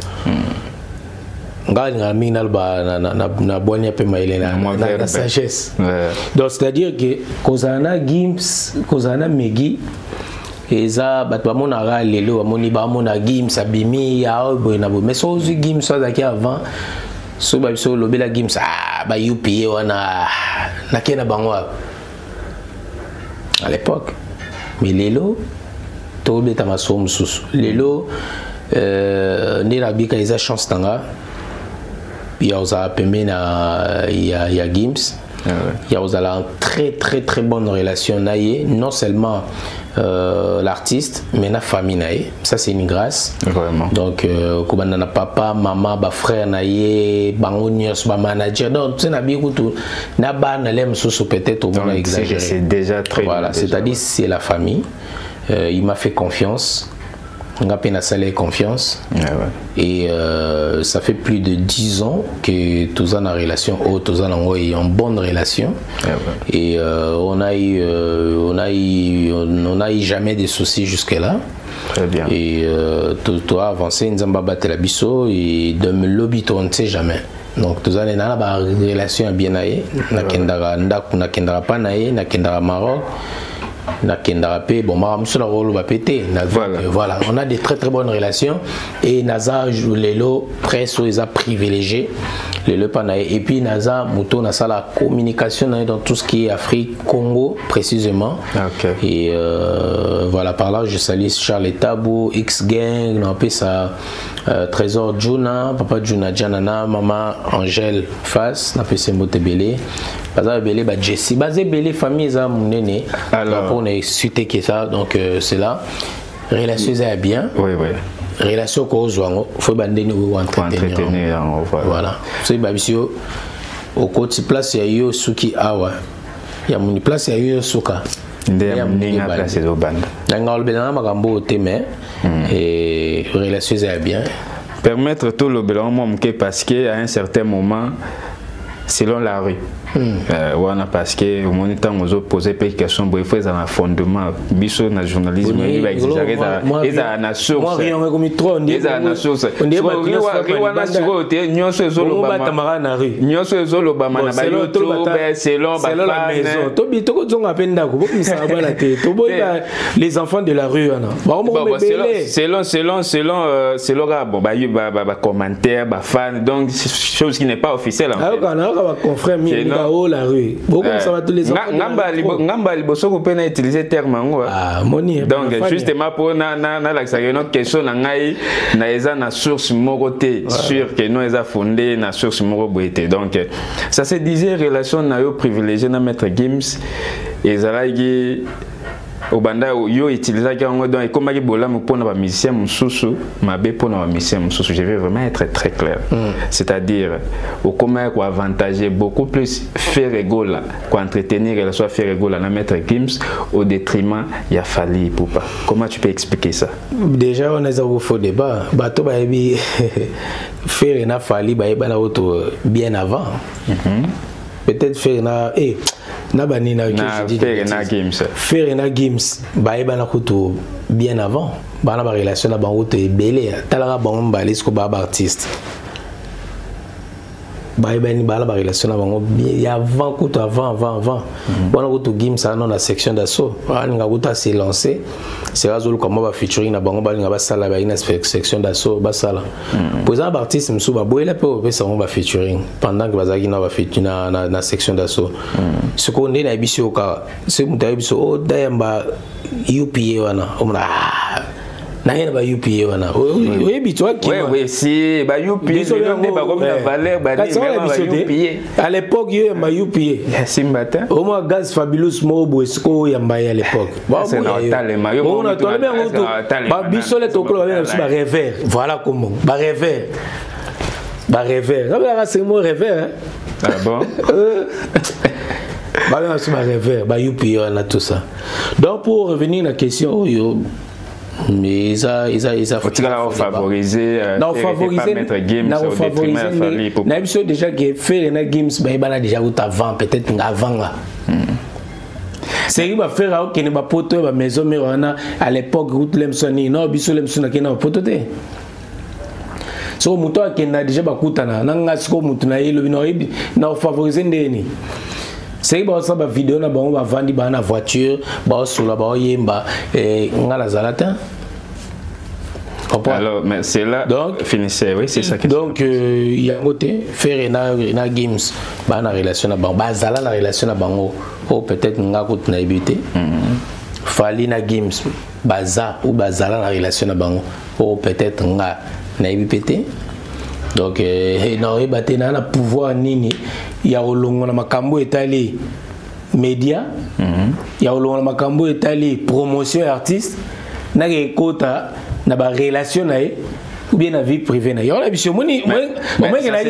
Ngal minal ba na bonya pe maile na sagesse. Donc c'est-à-dire que kozana Gims, kozana Megi eza bat ba mona ra lelo ba moni ba mona Gims abimi ya boina bo mais so zu Gims ça daki avant so ba so lobela Gims ba UPA wana na kena bango à l'époque mais lelo to beta maso mususu lelo ni la bika eza chance tanga ya oza pembe na ya Gims. Il y a une très bonne relation naïe, non seulement l'artiste mais la famille naïe. Ça c'est une grâce. Vraiment. Donc na papa, maman, ba frère naïe, bango nyos, ba manager. Donc tu sais na bikutu na ba na lem sous peut-être au moins exagéré. C'est déjà très voilà, c'est-à-dire c'est la famille. Il m'a fait confiance. On a peine à saler confiance. Et ça fait plus de 10 ans que tous en relation, tous en une bonne relation. Et on a eu jamais de soucis jusque-là. Très bien. Et tout a avancé, nous avons battu la bisso et de me lobby, on ne sait jamais. Donc tous en une relation bien aïe. Na kendara pas naïe, na kendara Maroc. Na kendarape bon ma rôle va péter voilà on a des très bonnes relations et Naza lelo presque ils a privilégié le panaï et puis Naza muto na la communication dans tout ce qui est Afrique Congo précisément. Et voilà par là je salue Charles Tabou X Gang on appelle ça Trésor Juna papa Juna Janana maman Angèle Face na PC Motebele Baza Belé ba Jessie basé Belé famille za munene alors on est suité que ça donc c'est là relation est bien relation ko zwango faut bandeni ou entretenir voilà c'est babisio au côté place ya yo suki awa ya muni place ya yo suka ndé mninga place do banda ngal belana makambo teme et relation est bien permettre tout le belamo parce que à un certain moment selon la rue parce que au moment où on pose des questions il faut un fondement biso na journalisme il va exagérer ça na source moi rien comme trop on dit na source on dit wana siko te nyonso ezolo ba na rue nyonso ezolo ba na ba YouTube selon la maison to bitoko zonga penda ko bokisa bala te to boya les enfants de la rue wana selon ba commentaire ba fan donc chose qui n'est pas officielle en fait confrère la rue. Beaucoup ça va tous les enfants. Ngamba liboso ko pena utiliser terme ngo. Donc justement pour na la question na ngai na eza na source moko te sûr que nous eza fondé na source moko boité. Donc ça se disait relation na yo privilégié na Maître Gims ezalaki obanda yo utiliser donc et commeaki bolam pour na ba musicien mususu mabe pour na ba musicien mususu je vais vraiment être très clair c'est-à-dire au comment quoi avantager beaucoup plus faire égola quoi entretenir relation faire égola na Maître Gims au détriment il a fallu poupa comment tu peux expliquer ça déjà on a un faux débat bato ba ebi faire na fallu ba eba na auto bien avant peut-être faire na na bani na faire na Gims ba eba na kuto bien avant ba na ba relation na bango to ebele talaka bango ba lesko ba artiste ni bala ba relation na bango bien avant kutu avant bona kutu game ça non la section d'assaut nga kuta s'est lancé c'est razolo comment ba featuring na bango ba nga ba sala ba ina section d'assaut ba sala pour ça artiste msou ba boyela pe ça on ba featuring pendant que bazaki na ba featuring na section d'assaut ce qu'on est na biso ka c'est muta biso o dayamba UPA wana omna n'a ba UPA wana oui bitwa qui oui si ba UPA ba comme la valeur ba UPA à l'époque yo ma UPA simbata au moins gaz fabulous mobo esco ya mbaye à l'époque c'est normal mais yo on a tombé en auto ba bisole to ko ba revers voilà comment ba revers là c'est mon revers ah bon bah c'est ma revers ba UPA on a tout ça donc pour revenir à la question yo mais ça faut favoriser mettre games au détriment de famille pour na biso déjà que faire na games ba bana déjà ou avant peut-être avant là c'est va faire que ne ba poto ba maison mais on à l'époque route lemsoni non biso lemsona ke na poto te so muto akenda déjà ba kutana nanga siko mutu na yelo bino na favoriser ndeni c'est que ça ba vidéo na bango ba vandi ba na voiture ba solo ba yemba ngala zalata alors mais c'est là donc finissez oui c'est ça que donc il y a côté faire na games ba na relation na bango ba zala na relation na bango ou peut-être nga ko na ibité fali na games baza ou bazala na relation na bango ou peut-être nga na ibité donc non ebate na pouvoir nini ya olongo na makambo etali média ya olongo na makambo etali promotion artiste na ke kota na ba relation na ou bien la vie privée na yo la biso moni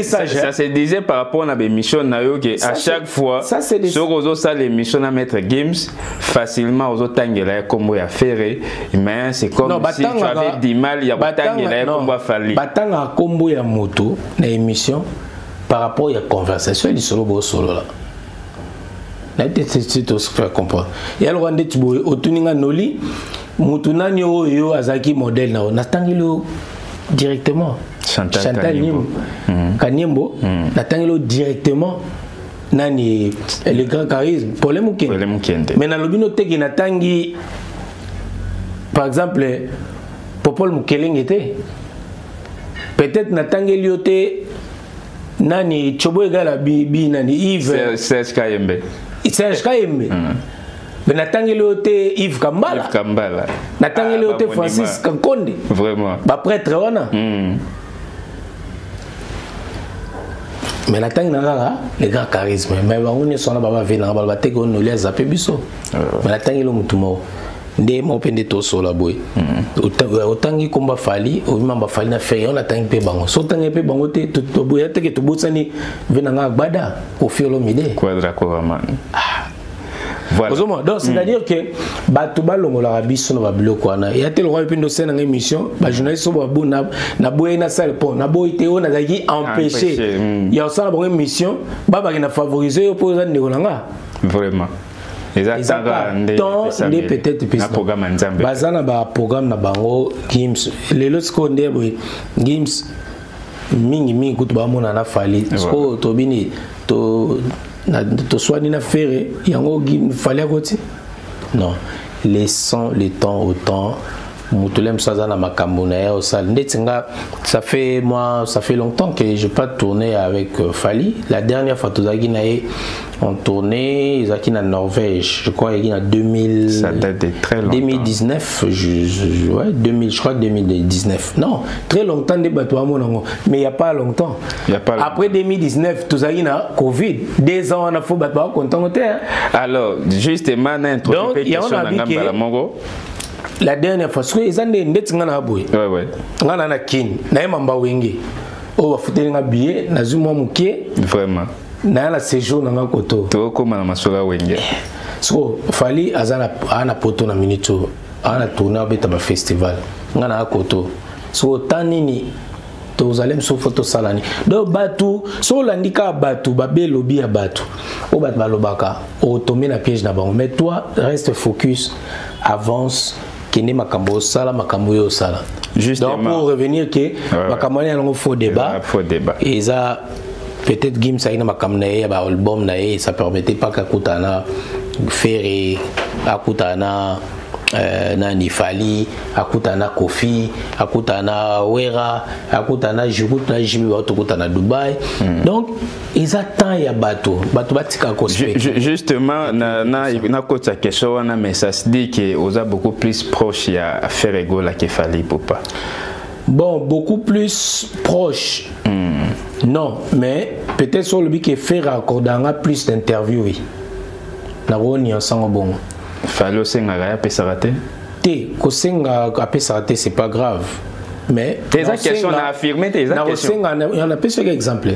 ça se disait par rapport à l'émission na yo que à chaque fois sur ozo ça l'émission à mettre games facilement ozo tangela comme ya faire mais c'est comme si tu avais du mal il y a tangela comme va falli batanga kombo ya moto na émission par rapport à la conversation du solo là na c'est tout ce que comprendre et alors on dit tu otuninga noli mutu nani oyo azaki modèle na tangelo directement Chantal Nimbo Kanyembo natangelo directement nani le grand charisme problème ukende mais na lobino teki natangi par exemple Popol Mukeleng était peut-être natangeli yote nani chobo egala bi nani Yves Serge Kayembe mais natangeli yote Yves Kambala natangeli yote Francis Kankonde vraiment ba prêtre wana mais natangi nanga le grand charisme mais bango ne sona baba vena ba teke on les zappé biso mais natangi lo mutumo nde mo pende to sola boy otangi komba fali o mamba fali na fe on natangi pe bango so tangi pe bango te to boya teke to botsani vena nga gbada ko fiolo mide quadra ko man voilà. Donc c'est-à-dire que batuba longola biso na biloko wana ya tel roi pindo scène en émission ba journaliste so ba na boye na salle pont na boye te on a zaki empêcher ya ça ba émission ba na favoriser yo pour ça ndengolanga vraiment exactement peut-être plus programme nzambe bazana ba programme na bango games les lots konde boy games mingi kutu ba mona na fali so to bini to soit ni na faire yango fallait côté non laissons le temps au temps mutulem saza na makambo na ya osal ndetinga ça fait longtemps que je pas tourné avec Fali la dernière fois tozaki na on tournait izaki na Norvège je crois il y a 2000 ça date de très longtemps 2019 ouais 2000 je crois 2019 non très longtemps de bato amonango mais il y a pas longtemps après 2019 tozaki na Covid 2 ans on a faut bato content alors justement na introduction na ngamba la mongo la dernière fois parce que ils ont des ndetinga na boy ouais ngana na kin na mamba wenge o ba futelinga billet na zumo muke vraiment na la séjour na koto to koma na masola wenge so Fali azana ana poto na minito ana tourner beta ba festival ngana koto so tanini to zalem so photo salani do batu so landika batu babelobi ya batu o bat balobaka o tomber na piège na bango mais toi reste focus avance kene makambo sala makambo yo sala justement donc pour revenir que makambo ya longo faux débat et ça peut-être Gims a une makamnae ba album nae ça permettait pas qu'akutana Ferré akutana nani Fali akutana Kofi akutana Wera akutana Jibouti Jibi akutana Dubaï donc ils attendent ya bato batika kospect justement na kota question wana mais ça se dit que oza beaucoup plus proche ya Ferrego la que Fali Poupa. Bon, beaucoup plus proche. Non, mais peut-être sur le but que faire accordanga plus d'interviews. Naroni ensemble bon. Fallo senga pe sarate. Té, ko senga pe sarate c'est pas grave. Mais tes questions on a affirmé tes questions. Il y en a pas sur exemple.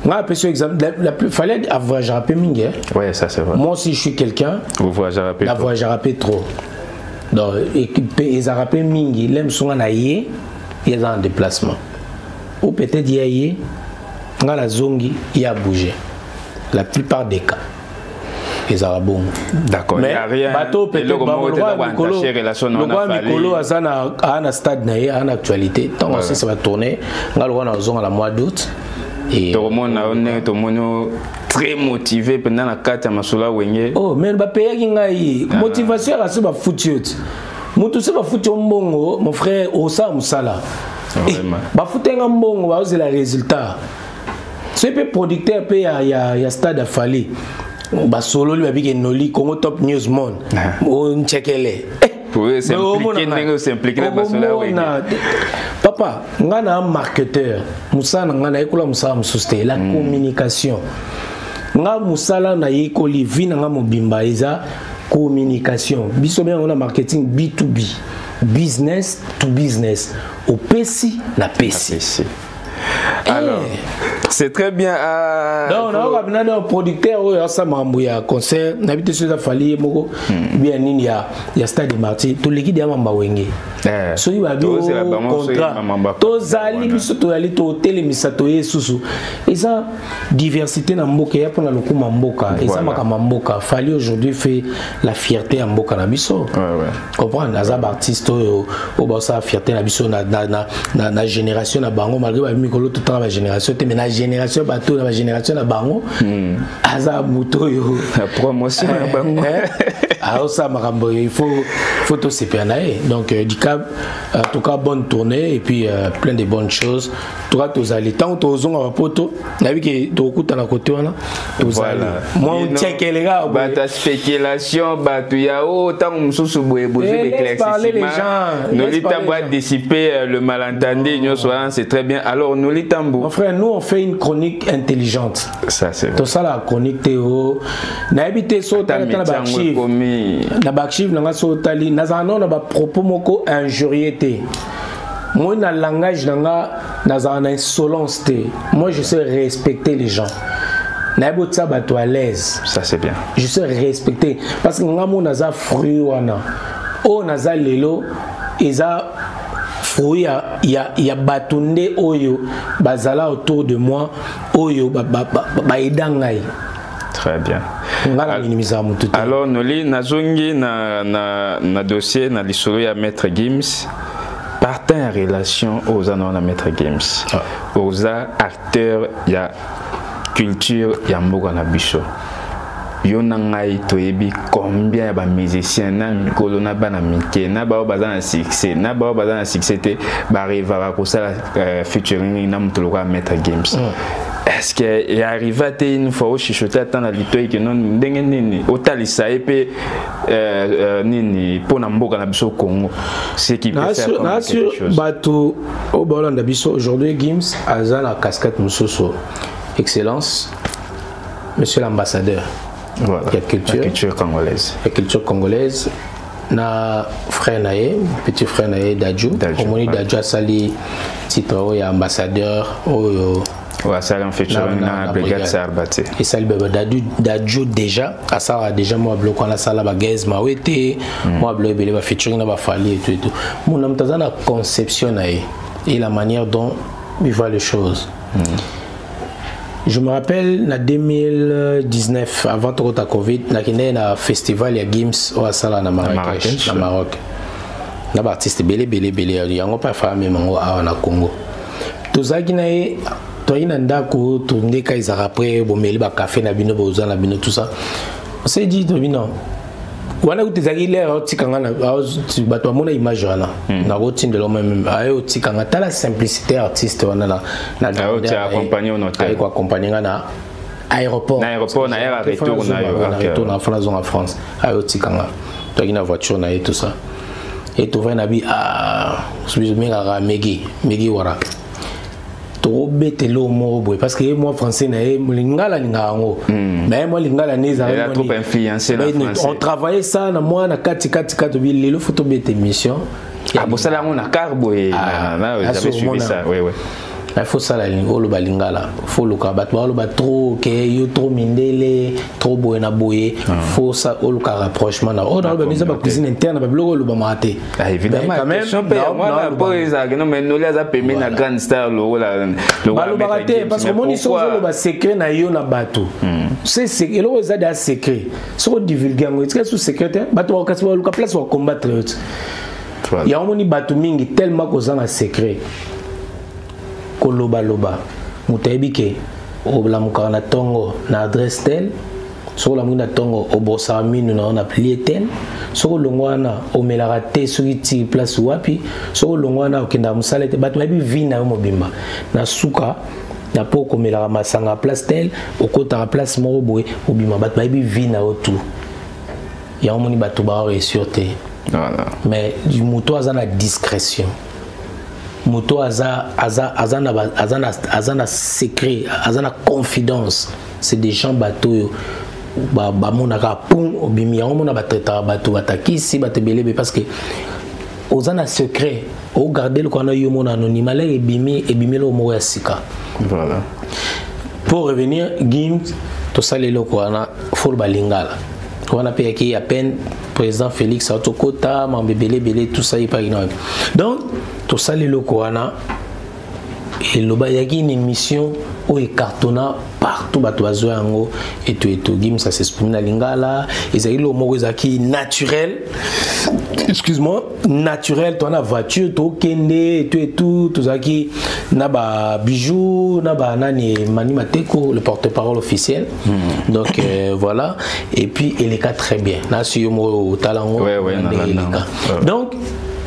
Moi pas sur exemple la plus fallait avoir jarapé mingi. Ouais, ça c'est vrai. Moi aussi je suis quelqu'un. Vous voyez jarapé. La voix jarapé trop. Donc et jarapé mingi, l'aime son naïe. Il y a un déplacement. Ou peut-être il y a la zongi, il y a bougé. La plupart des cas. Les Arabes. D'accord. Mais bateau peut-être Mikolo a un stade a une actualité. Tant aussi ça va tourner. On va le à la mois d'août. Et tout le monde très motivé pendant la carte à Masula Wenge. Oh, mais le pays qui a motivation à ce que foutu. Mutu se ba futi mbongo mon frère osa musala ba futenga mbongo ba oze la résultat c'est peu producteur pe ya stade afali ba solo li ba biki noli Congo Top News Monde on checkele oui c'est impliqué ba solo papa ngana marketeur musana ngana ekola musala mususte la communication nga musala na yekoli vina nga mobimba eza communication. Biso bien on a marketing B2B, business to business. Au PC na PC. Alors, c'est très bien. Non, on a un producteur où il y a ça mambuya concert. N'habite sur la Fali moko. Bien il y a Stade Martin. Tout l'équipe de Mamba Wenge. So il va bien contrat. Tous ali biso to ali to télé misato yesusu. Et ça diversité na mboka ya pona loku mboka. Et ça makama mboka. Fali aujourd'hui fait la fierté à mboka na biso. Comprendre Nazab artiste au bossa fierté na biso na génération na bango malgré tout le temps la génération mais la génération bateau la génération na bango aza muto yo la promotion na bango alors ça makambo il faut tout se pernaer donc du cas en tout cas bonne tournée et puis plein de bonnes choses tout cas tous allez tant tous on va poto na vu que to kuta na côté wana tous allez moi on check les gars bata spéculation batu ya tant mususu boye besoin d'éclaircissement nous l'état dissiper le malentendu c'est très bien alors nous mon frère, nous on fait une chronique intelligente. Ça c'est vrai. Tout ça la chronique Théo. Na habité so tali na bachiv. Na bachiv na so tali na zano na ba propos moko injuriété. Moi na langage na zana insolence té. Moi je sais respecter les gens. Na botsa bato à l'aise. Ça c'est bien. Je sais respecter parce que ngamo naza fruit wana. O naza lelo eza il y a batunde oyo bazala autour de moi oyo ba edangai très bien alors noli nazongi na dossier na lisolo ya maître Gims partant en relation aux anon na maître Gims aux acteurs ya culture ya mboka na biso yo nangai toyebi combien ba musiciens na mikolo na bana mike na ba bazana succès na ba bazana succès te ba revara ko sala featuring na mutoloka maître Gims est-ce que il arrive à une fois au chichoter tant la litoy que non ndenge nini otalisa epé nini pona mboka na biso Congo ce qui peut faire quelque chose bato au Bolanda biso aujourd'hui Gims azana casquette musoso excellence monsieur l'ambassadeur. Voilà, la culture congolaise. La culture congolaise. Na frère nae, petit frère nae Dadju. Omoni Dadju a sali titre ya ambassadeur. Ouais, ça en fait na brigade Sarbati. Et sali baba Dadju déjà, à ça déjà moi bloqué na sala ba gaz mawete, moi bloqué bele ba featuring na ba Fali et tout. Mon amtaza na conception nae et la manière dont il voit les choses. Je me rappelle en 2019, avant la Covid, il y a un festival à Gims au Assala na Marrakech, au Maroc. Il y a des artistes belé, il y a pas famille au Congo. Tout ça qui toi il nanda ko tourner quand ils après bomeli ba café na bino boza na bino tout ça on s'est dit non wana utezaki l'air tikanga na bato mona image wana na rotindelo même ayo tikanga tala simplicité artiste wana na accompagner au hôtel ko accompagner na aéroport na retour na France en France ayo tikanga toi une voiture na et tout ça et tu vois nabi subizumika megi wara to betelo mo boy parce que moi français na lingala lingango mais moi lingala neza il a trop influencé la français on travaillait ça na moi na kati bi le photo bête émission bosala ngona carbo et j'avais suivi ça oui il faut ça la lingolo balingala faut le kabat ba lo ba trop que yo trop mindele trop boy na boye faut ça au ka rapprochement na on a ba mise ba cuisine interne ba blogo lo ba maté évidemment quand même moi pour ça non mais nous les a permis na grande star lo la lo ba raté parce que mon histoire lo ba secret na yo na bato c'est elo za da secret so divulguer ngo est-ce que sous secret bato ka so lo ka place wa combattre ya on ni bato mingi tellement ko za na secret loba mutebike obla mukana tongo na adresse tel so la muna tongo obosa minu na on appelé tel so longwana o melarate so ti place wapi so longwana okenda musalete bat mabi vina mobimba na suka na poko melara masanga place tel okota place moko boy obima bat mabi vina otu ya omoni batu ba sûreté voilà mais du moto azana discrétion moto azana secret azana confidence c'est des gens bateau ba monaka pum obimi on mona bateta bateau batakisi batebelebe parce que ozana secret o garder le kona yo mona anonyme là ebimi le mo ya sika voilà pour revenir Gims to salelo kona fol balingala on a payé qui à peine président Félix Autokota mambebele tout ça il pas énorme donc tout ça les lokoana et le bayaki une émission où il cartonna partout batoazo yango et tout Gims ça s'exprime na lingala ezali lo moko ezaki naturel excuse-moi naturel toi na voiture to kende et tout zaki na ba bijoux na ba nani Mani Mateko le porte-parole officiel donc voilà et puis il est très bien na sur mo talango donc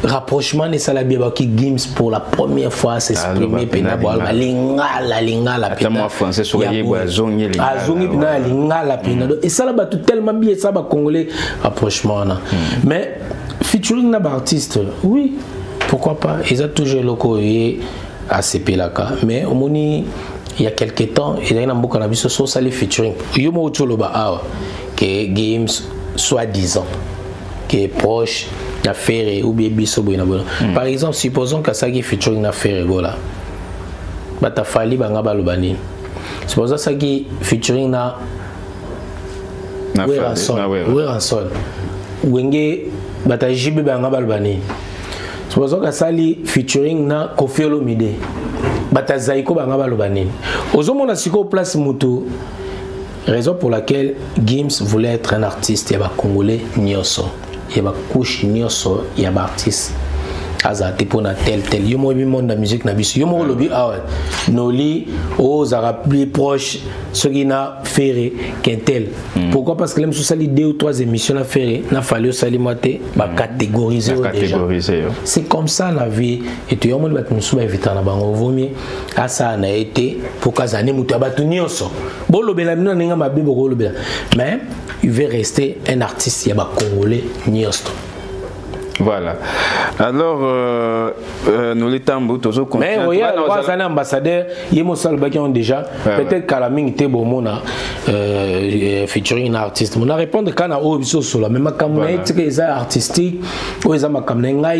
rapprochement de Salabia qui Gims pour la première fois s'exprimer pena boalba lingala pena moi français soyez boazongi lingala pena et ça là tout tellement bien ça ba congolais rapprochement là mais featuring na artiste oui pourquoi pas ils ont toujours loko et ACP là mais au moni il y a quelques temps il y a une mboka na biso so sali featuring yo mo toloba ah que Gims soi-disant qui est proche d'affaires ou bien biso boina boina. Par exemple, supposons que ça qui featuring affaire gola. Bata fali banga balobani. Supposons ça qui featuring na Weranson. Wenge bata jibe banga balobani. Supposons que ça li featuring na Koffi Olomide. Bata zaiko banga balobani. Ozomona siko place mutu. Raison pour laquelle Gims voulait être un artiste yaba congolais nyoso. Yaba couche nyoso yaba artiste. Azate pour na tel yo mo bi monde la musique na biso yo mo lobi noli aux arabes proches ce qui na ferré qu'intel pourquoi parce que l'aime sous sali 2 ou 3 émissions na ferré na fallu sali maté ba catégoriser déjà c'est comme ça la vie et tu yo mo ba tumusu ba inviter na bango vomi asa na été pour kazane mutu abatu nyonso bo lobela mino ninga mabe bo lobela mais il veut rester un artiste yaba congolais nyonso. Voilà. Alors, nous les tambous, toujours mais oui, un ambassadeur, il y a déjà, peut-être qu'à la minute, bon, featuring un artiste. On a répondu quand on a sur la même caméra, c'est artistique, ou ils ont caméra,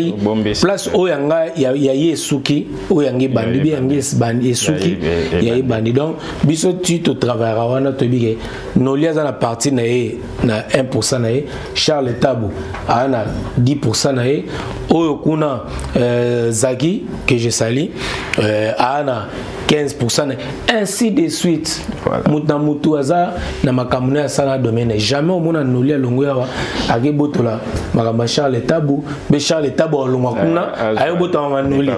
place où il y a Yesuki, où il y a bandi, il y a Yesuki, il y a bandi. Donc, biso tu te travailleras, on a te dit que nos liens à la partie na 1%, Charles Tabou, a 10%. 15% nae oyo kuna Zagi que je salue ana 15%, ainsi de suite. Voilà. Mutu aza na makamune asala domaine. Jamais au monde noli alongo ya age botola makamba Charles Tabu, be Charles Tabu olongo kuna ayo botola manoli.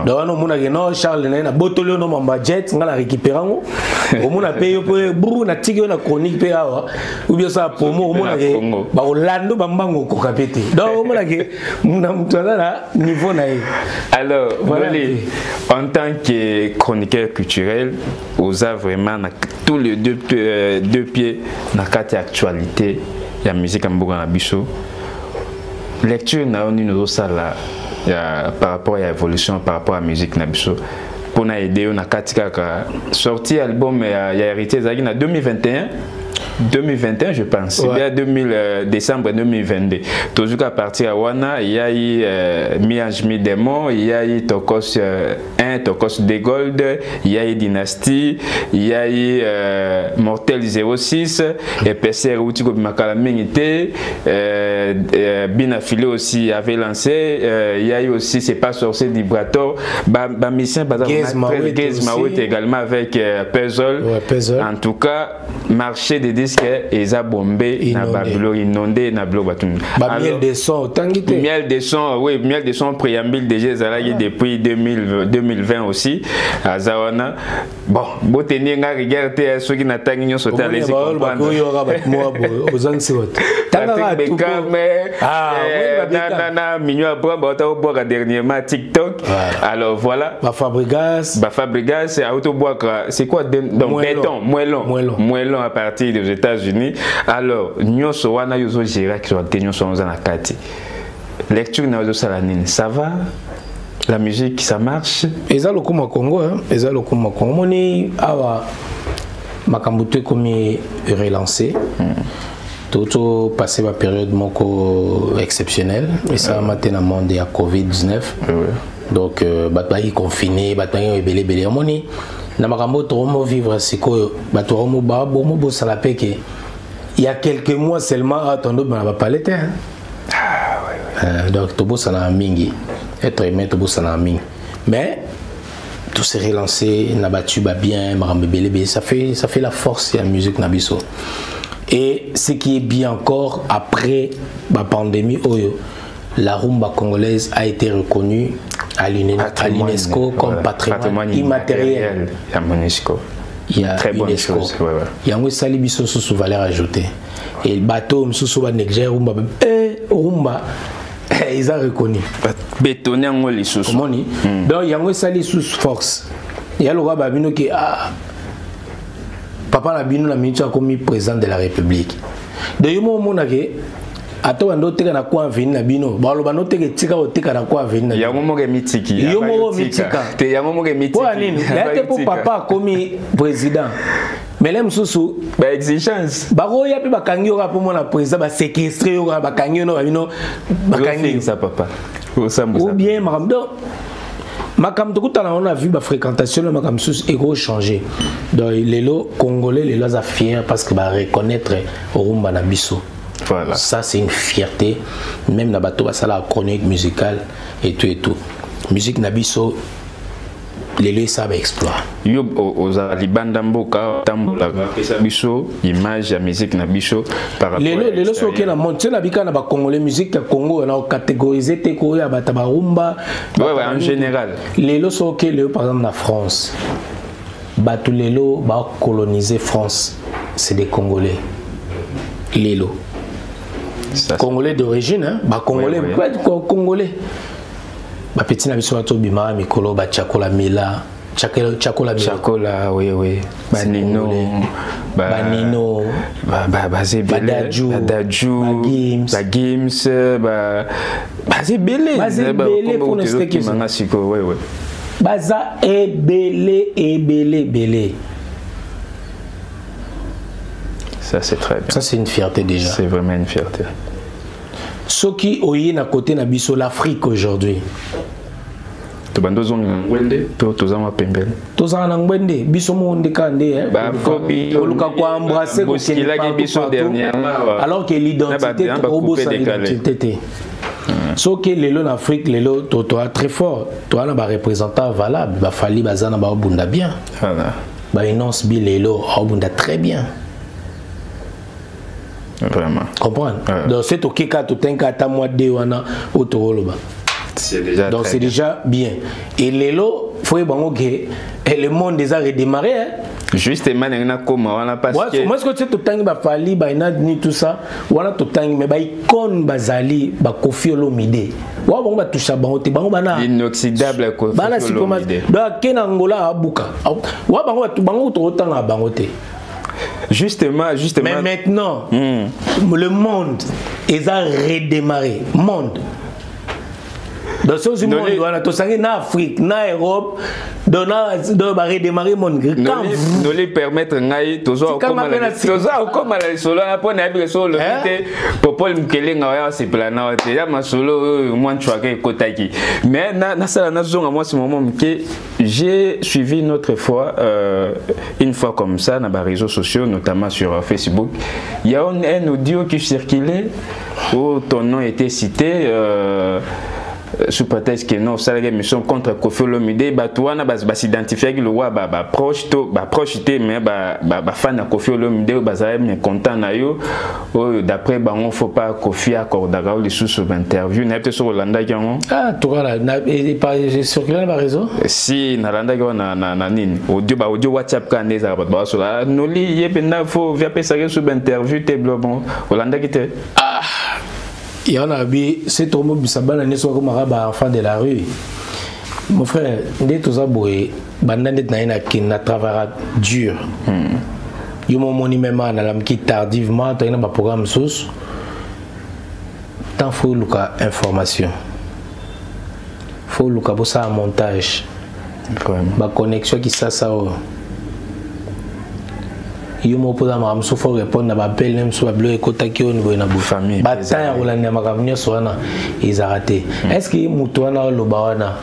Donc on mona que non Charles na botolo no mamba jet ngala récupérer ngo. Au monde paye pe buru na tiki na chronique pe awa. Ou bien ça promo au monde que ba Orlando bambango ko kapete. Donc au monde que mutu aza na niveau na. Alors, voilà. En tant que chroniqueur culturel, vous avez vraiment tous les deux pieds dans la actualité de la musique en Bourg-en-Abisso. Lecture n'a une salle par rapport à l'évolution, par rapport à la musique Nabisso. Pour nous aider, on a sorti album Héritier Zagi en 2021, je pense. C'est bien décembre 2022. Toujours à partir de Wana, il y a eu Mianj Mi Démon, il y a eu Tokos 1, Tokos de Gold, il y a eu Dynastie, il y a eu Mortel 06, et PC Routiko Makalamingité, Bina Filé aussi avait lancé, il y a eu aussi C'est pas sorcier d'Ibrator, Bamisien Gaze Mawet également avec Puzzle. En tout cas, marché des disques et ça bombé na babilo inondé na blo batum. Miel de son tangité. Miel de son, oui, miel de son préambule déjà zalagi depuis 2020 aussi à Zawana. Bon, boteni nga regarder ceux qui n'attendent rien sur les écoles. Na minyo après bota boire dernièrement TikTok. Alors voilà. Fabregas c'est auto boire c'est quoi donc béton moellon à partir des États-Unis. Alors nous wana yozo gérer qui sont tenus sur na kati. Lecture na yozo salanine, ça va? La musique ça marche? Eza lokuma Congo hein, eza lokuma Congo moni awa makambuté comme relancé. Tout passé ma période moko exceptionnelle et ça maintenant monde ya Covid-19. Donc batay confiné, batay belé moni na makambo tomo vivre siko batomo ba bomo bosala peke. Il y a quelques mois seulement attendu na ba palette hein. Donc tobo sana mingi être aimé tobo sana mingi. Mais tout s'est relancé, na battu ba bien, makambo belé ça fait la force de la musique na biso. Et ce qui est bien encore, après la pandémie, la rumba congolaise a été reconnue à l'UNESCO comme patrimoine immatériel. Il y a très bonne chose. Il y a un salibiso sous valeur ajoutée. Et le bateau, sous la Niger, rumba, ils ont reconnu. Bétonné en les sous. Donc il y a un salibiso sous force. Il y a le roi Babino qui a. Papa Nabino na minute a commis président de la République. De yomo monake ato ando teka na kwa vini na bino balo bano teke tika o tika na kwa vini na yango moge mitiki yomo mitika te yango moge mitiki pour nini yate pour papa commis président mais les msusu ba exigence bako ya pe bakangi ora pour mona président ba séquestrer ora bakangi no bino bakangi ça papa ou bien makamdo Makam on a vu la fréquentation de Makam Sous égo changer. Donc les lots congolais les lots fiers parce que va reconnaître Rumba Nabiso. Voilà. Ça c'est une fierté. Même na bateau ça la chronique musicale et tout et tout. Musique Nabiso les lots ça va exploit. Yo aux Alibandamboka tambola biso image ya musique Nabiso par rapport. Les lots sont na monte na bika na ba congolais musique ya Congo na catégoriser te ko ya bata ba rumba. Ouais en général. Les lots sont par exemple na France. Batou les lots ba coloniser France, c'est des Congolais. Les lots. Congolais d'origine hein, ba Congolais Congolais. Ba petit na biso bato bima mikolo ba chakola mila. Chakola oui Banino Banino Badadju Gims c'est belé pour nous expliquer ça Baza est belé ça c'est très bien, ça c'est une fierté déjà, c'est vraiment une fierté. Ce qui oye na côté na biso l'Afrique aujourd'hui Tobandozong ngwende to tozama pembele tozana ngwende biso monde kande ba kobi oluka kwa embrasser ko biso dernièrement alors que l'identité robo sa identité Sauf que les lots en Afrique, les lots, tu es très fort. Tu as un représentant valable. Il fallait que bien. Voilà. Bah, énonce bien les lots, très bien. Vraiment. Comprendre? Donc, c'est OK quand tu as un mois de wana au Toroloba. C'est déjà donc, c'est déjà bien. Et les lots, il faut que le monde déjà redémarré. Hein? Justement, on a comment on a pas. Moi, ce que tu sais, ba fali, ba ni tout ça. Voilà tout temps, mais ba icône bazali, ba Koffi Olomide. Wa ba toucha ba ote, ba na. Inoxydable Koffi Olomide. Donc, Kena Angola abuka. Wa ba tu ba to tanga ba ote. Justement. Mais maintenant, le monde est à redémarrer. Monde. Dans ce monde, on a tous en Afrique, en Europe, on a redémarrer le monde. Nous les permettre de toujours comme la solo, on a pris solo, Popol Mkele ngaya se plana, ya masolo moi chouake kotaki. Mais na sala na zonga moi ce moment que j'ai suivi une autre fois une fois comme ça dans les réseaux sociaux, notamment sur Facebook, il y a un audio qui circulait où ton nom était cité sous prétexte que non, ça la mission contre Koffi Olomide, Batouana s'identifier que le roi proche mais fan de Koffi Olomide mais content na yo d'après on faut pas Koffi accordera les sous interview n'a peut-être sur Hollanda qui ont toi là j'ai circulé dans réseau si na Hollanda na nini audio WhatsApp quand des arabes sur la noli yependa faut via passer sur interview te bon Hollanda qui te il y en a bien, c'est trop mobile, ça banane soit comme un enfant de la rue. Mon frère, dès tout ça, banane na travail dur. Yo mon monument na lam qui tardivement, tu as un programme sous. Tant faut luka information. Faut luka pour ça montage. Ba connexion qui ça. Yo mo poza ma so faut répondre na ba appel même so ba bleu ekotaki au niveau na bu famille ba ta rolanda makamnyo so na izarate est-ce que mutu wana loba wana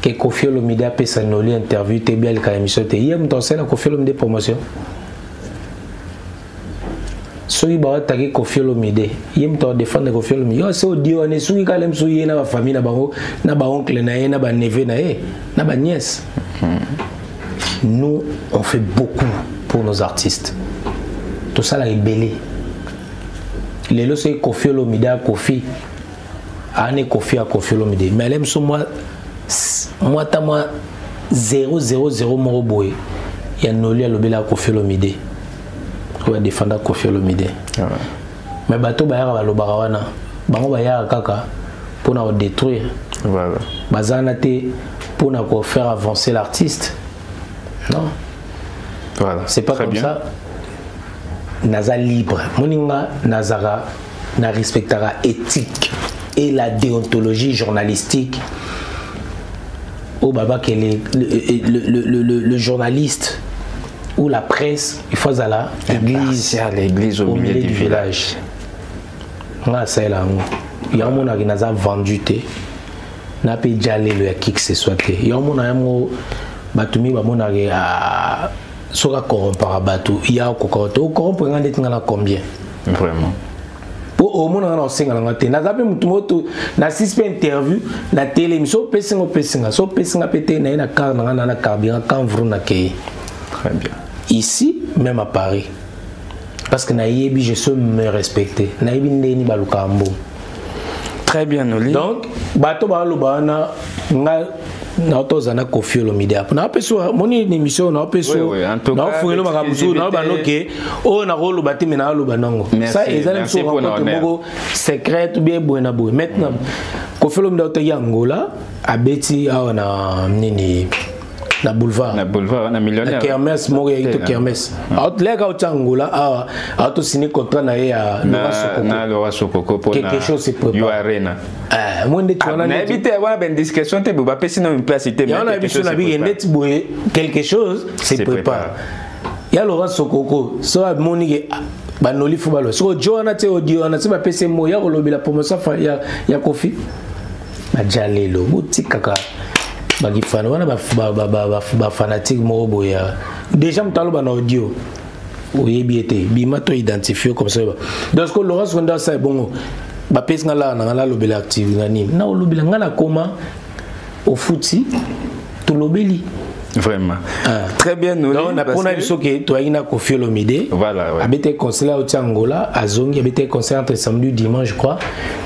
ke Koffi Olomide a pesa noli interview te bien ka émission te yem to sena Koffi Olomide promotion so yi ba ta ke Koffi Olomide yem to défendre Koffi Olomide yo c'est audio on est sou ka lem so yi na ba famille na bango na ba oncle na ye na ba neveu na ye na ba nièce. Nous on fait beaucoup pour nos artistes. Tout ça là est belé. Les lots c'est Koffi Olomide à Koffi. Ane Koffi à Koffi Olomide. Mais elle sur moi 000 moroboé. Il y a noli à l'obéla Koffi Olomide. On va défendre Koffi Olomide. Mais bateau bayara va l'obarawana. Bango bayara kaka pour nous détruire. Voilà. Bazana te pour nous faire avancer l'artiste. Non. Voilà. C'est pas comme bien. Ça. Naza libre. Moninga Nazara na respectera éthique et la déontologie journalistique. Au baba que le journaliste ou la presse, il faut à l'église au milieu du village. Là c'est là. Il y a un monde qui n'a pas vendu té. N'a pas déjà le qui que ce soit té. Il y a un monde batumi ba monare a soka corrompre batou il y a corrompre ngande tingala combien vraiment pour au monde na singa ngate na zape mutumoto na sispe interview na télé miso pesinga so pesinga pété na car na carburant quand vru na kay très bien ici même à Paris parce que na yebi je sais me respecter na yebi ndeni balukambo très bien Noli donc bato ba lobana nga na tozana Koffi Olomide na peso moni émission na peso na fuelo makabusu na banoke o na rolo batimi na lo banango ça ezali so rencontre moko secret bien buena boy maintenant Koffi Olomide to yangola abeti a na nini na boulevard na millionnaire Kermesse moko ya to Kermesse lega o changola a to signer contrat na ya Laurent Sokoko pour quelque chose c'est préparé yo arena monde tu on a évité avoir une discussion te ba pesi na une place cité mais quelque chose c'est préparé ya Laurent Sokoko so monique banoli fubalo so Joana te audio na se ba pesi mo ya kolobi la promotion ya Koffi majalelo butikaka bagifana wana ba fanatique mo boya déjà mtalo ba audio oyebi été bima to identifier comme ça donc Laurent Sonda ça bon ba pes ngala ngala lobela active ngani na lobela ngala koma au footy to lobeli vraiment très bien nous on a pour na biso que to aina Koffi Olomide voilà ouais habité conseiller au Angola azongi habité conseiller entre samedi dimanche je crois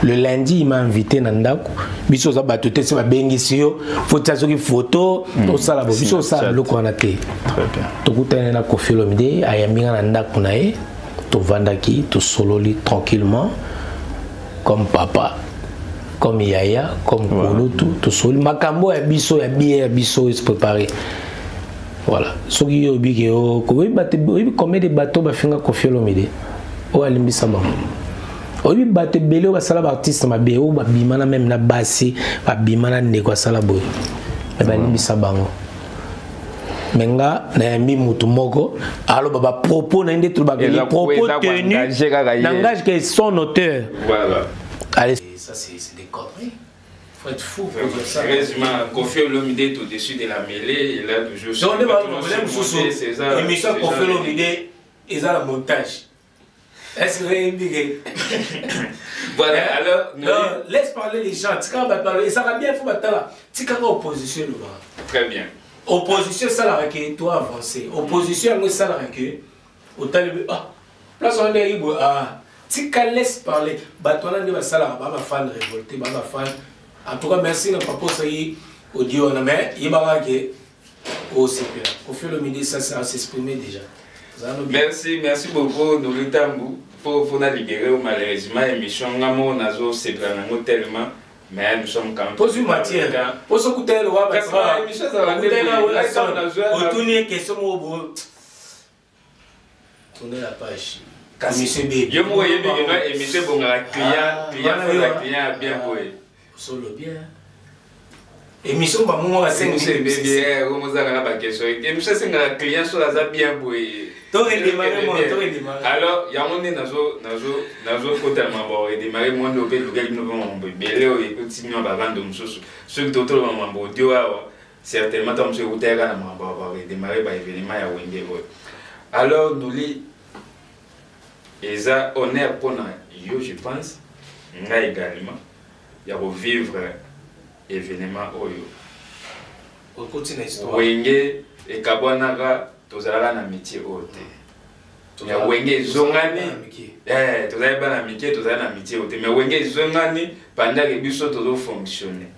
le lundi il m'a invité na ndako biso za batote se ba bengisi yo faut tazoki photo to sala bo biso sa loko na te très bien to kutana na Koffi Olomide ayambinga na ndako na ye to vandaki to sololi tranquillement comme papa comme yaya comme Kolotu to soli makambo ya biso ya biso se préparer voilà ce qui est bien que combien de bateaux ba finga Koffi Olomide o alimbisa bango obi bateau belé ba sala artiste ma be o ba bimana même na basi ba bimana ndeko sala boy e ba alimbisa bango menga na yambi mutu moko alo baba propos na ndé tout ba les propos tenus n'engage que son auteur voilà allez ça c'est des conneries. Faut être fou pour dire ça. Heureusement, Koffi Olomide est au-dessus de la mêlée, il a toujours so. Donc, on est émission Koffi Olomide, ils ont le montage. Est-ce que vous avez voilà, alors. Non, laisse parler les gens. Tu vas parler, ça va bien, il faut battre. Tu vas opposition. Très bien. Opposition, ça l'a requis, toi avancer. Opposition, ça l'a requis. Autant le. Ah, là, on est libre. Ah. Si tu laisses parler, toi, on est fan révolté, fan. En tout cas, merci, papa, ça y est, audio, mais il va au CPA. Koffi Olomide, ça s'exprimer déjà. Merci beaucoup, nous le tambou. Faut libérer malheureusement l'émission, on a tellement, mais nous sommes quand même. Pose-moi matière. Pose-moi écouter le roi, parce que l'émission, ça va aller. Question au tournez la page. Monsieur B. Je me voyais bien que l'émission, bon, la client a bien joué. Solo bien. Émission ba mo 5 minutes bien on vous a la question émission c'est un client sur la bien boy to redémarrer moi to redémarrer alors il y a mon nazo totalement bon redémarrer moi no be lugal no bon belé o continue ba vendre mususu ce que d'autres mambo audio certainement tam se utera na mambo ba redémarrer ba événement ya wenge boy alors nous li eza honneur pour yo je pense nga également il y a revivre événement oyo au continent histoire wenge et kabonaka tozalaka na métier ote ya wenge zongani tozali bana mike tozali na métier ote mais wenge zongani pendant que biso tozo fonctionner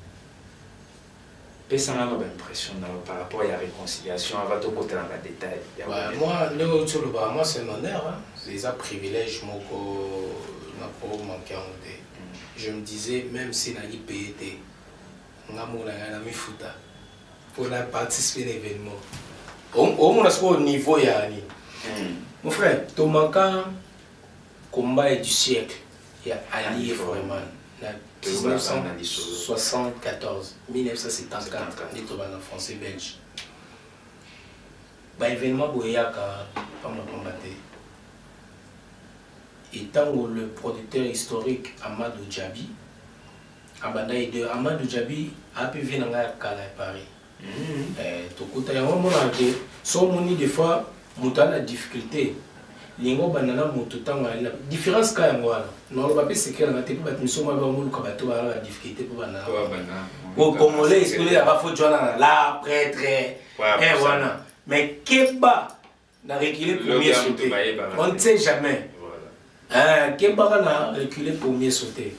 pesanga ba impression par rapport à la réconciliation avant de côté dans les détails moi le toloba moi c'est un honneur hein c'est un privilège moko na pour manquer en té je me disais, même si on a payé, on a mis fouta pour participer à l'événement. On a au niveau. Mon frère, ton manquant combat du siècle, il y a Ali et Foreman. 1974, 1974, en français belge. L'événement, il y a pas mal combattu. Et tant que le producteur historique Amadou Djabi, Amadou Djabi a pu venir à Paris. Tout le monde a dit, si des fois, on a la difficulté, les gens ont la différence quand même. Non, le papier c'est que la difficulté pour les Congolais, il y a la prêtre, mais Keba n'a reculé pour mieux sauter. On ne sait jamais. Keba n'a reculé pour mieux sauter.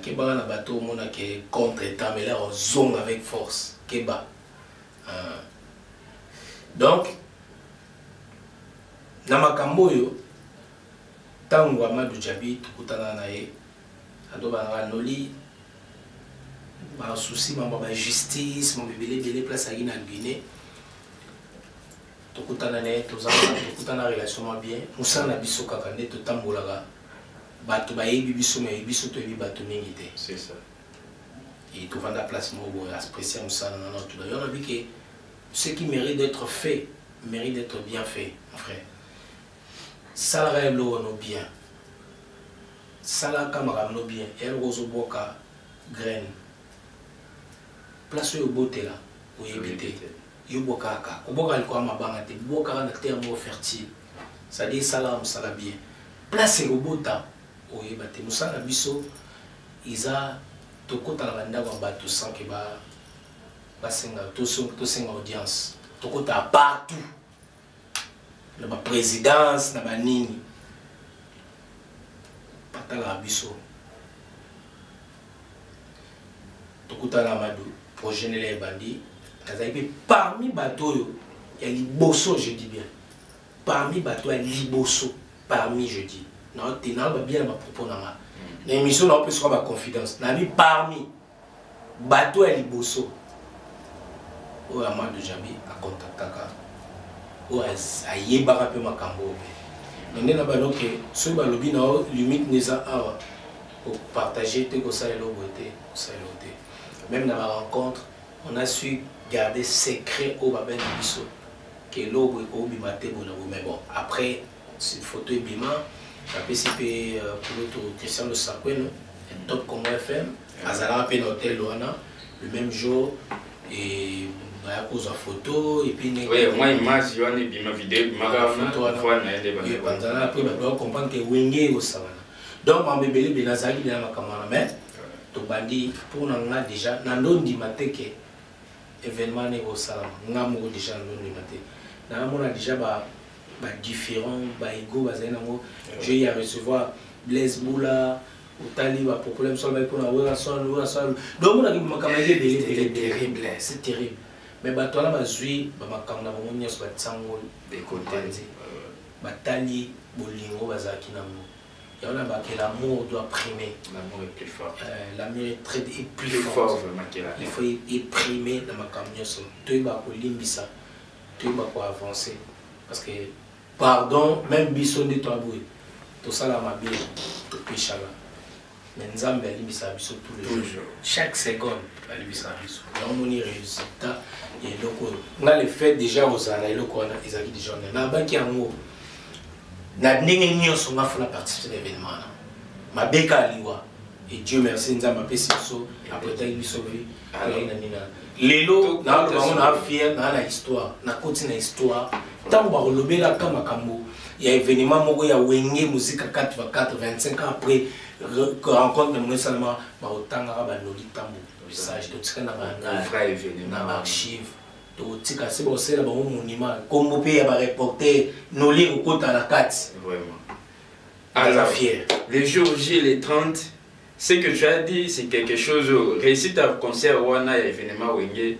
Keba n'a bateau qui est contre-état, mais là on zone avec force. Keba. Donc, Namakambo yo, tango Amadou Djabi, tukutana na ye, adoba noli, ba souci, ba justice, mon bébé, place à Guinée. Tukutana na ye, tukutana relation bien. Musa na biso kakande, tutambolaka. Bato ba yebi biso, mais biso to yebi bato mingi te. C'est ça. Et tout vendre la place mobo, apprécier Musa na non tout d'ailleurs. On a vu que ce qui mérite d'être fait, mérite d'être bien fait, mon frère. Salarié l'eau no bien. Salarié camarade no bien. Elle rose boka graine. Place au beauté là, où y habiter. Yo boka ka. Au boka le quoi ma bangate. Boka na terre fertile. Ça dit salam sala bien. Place au bota. oye bate musala biso iza tokota na banda kwa bato sans que ba senga to senga audience tokota partout na ba présidence na ba nini patala biso tokota na madu projet les bandits nazali parmi bato yo ya liboso je dis bien parmi bato ya liboso parmi je dis non tenant bien ma propos na l'émission n'a pas pu avoir confidence na vie parmi bato ya liboso o Amadou Djabi a contactaka o ayebaka pe makambo mais ndena ba donc so ba lobi na limite neza awa pour partager te ko ça et l'autre même dans la rencontre on a su garder secret au babel biso que l'autre ko bimate bonago mais bon après cette photo est bima la PCP pour l'autre Christian de Sakwen top comme FM azala pe na hôtel Loana le même jour et à cause de photo et puis oui moi image yo ni bima vidéo bima fois na ele ba banzala pe ba comprendre que wenge au savana donc ma bébé benazaki bien ma camarade mais to bandi pour na déjà na ndondi mateke événement ne au salama ngamo déjà ndondi mateke na mona déjà ba différents ba ego bazana ngo j'ai y à recevoir Blaise Boula ou Tali ba problème sur ba pour na wera son donc on a ma camarade terrible c'est terrible mais ba toi là ba zui ba makamna ba monya so tsango de côté ba Tali bolingo bazaki na mo il y en a que l'amour doit primer. L'amour est plus fort. L'amour est plus fort. Il faut primer dans ma camion. Tu vas limbisa, tu vas avancer. Parce que, pardon, même bison de toi, tout ça là m'a bien, tout péché là. Mais nous avons limbisa biso tous les jours. Chaque seconde, limbisa biso. On a un résultat. Et donc, on a le fait déjà aux années, ils ont déjà on a un qui a mot. Na ndenge nyonso ngafuna participer l'événement ma beka aliwa et Dieu merci nzamba pesi so après ta biso vi na nina lelo na on a fier na histoire na continue histoire tant ba lobela kama kambo il y a événement moko ya wenge musique 25 ans après rencontre de moi seulement ba otanga ba loli tambo message to tsika na ba vrai événement na archive tika c'est bon c'est là bon monument comme pe ya ba reporter no lire kota la carte vraiment alors fier les jours J les 30 ce que tu as dit c'est quelque chose réussite à concert wana ya événement wenge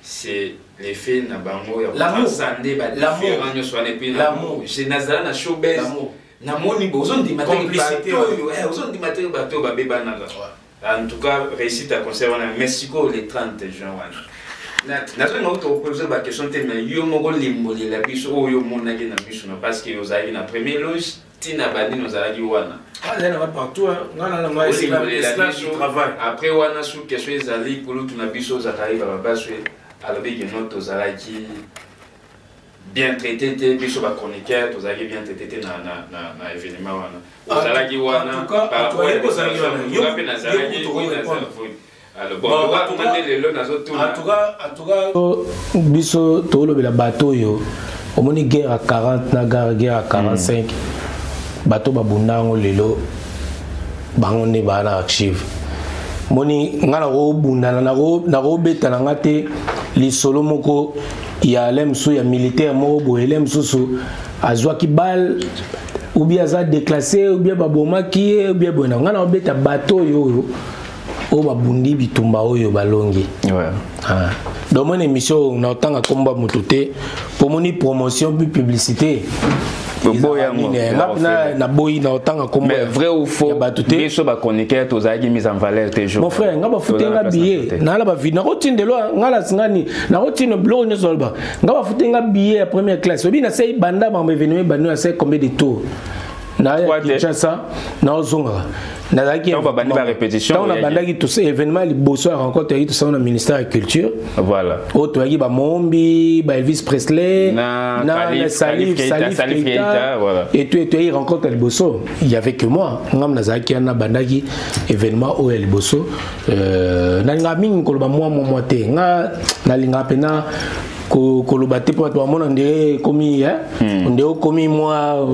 c'est l'effet na bango ya sandé ba différent nyo soane puis l'amour chez Nazara na showbiz na moni bozo ndi complicité ozo ndi matin bato ba beba na en tout cas réussite à concert wana Mexico les 30 juin wana Nathalie m'a posé la question mais yo moko limboli la biso oyo monaki na biso parce que vous avez na première loge tina bandi nous allaki wana là na partout ngana na moi c'est la travail après wana sous question ezali pour tout na biso za arrive ba baso alobi que notre ozalaki bien traité te biso ba chroniqueur tozalaki bien traité na événement wana ozalaki wana par rapport à yo pe na zalaki alors bon on va demander les lots nazo tout en tout cas biso to lobela bato yo omoni guerre à 40 na guerre à 45 bato babundango lelo bango ne ba na archive moni ngana go bundana na go beta na ngate li solo moko ya lemsu ya militaire mo bo lemsusu azwa ki bal ou bien za déclassé ou bien baboma ki ou bien bona ngana go beta bato yo o babundi bitumba oyo balongi ouais dans mon émission na otanga komba mututé pour moni promotion puis publicité boya na boyi na otanga komba vrai ou faux biso ba chroniqueur tozaki mise en valeur toujours mon frère ngaba futenga billet na la ba vie na rotindelo ngala singani na rotine blog ne solba ngaba futenga billet première classe obi na sei banda ba événement banu na sei combien de tours na ya ça na ozonga na zaki on va bandi ba répétition on a bandaki tout ça événement li bosso rencontre tout ça na ministère de la culture voilà auto yaki ba Mombi ba Elvis Presley na Salif Keita voilà et tout il rencontre li bosso il y avait que moi ngam na zaki na bandaki événement o li bosso na ngami ngolo ba moi te nga na linga pena Kolobate pour toi, on dirait commis, on dirait commis moi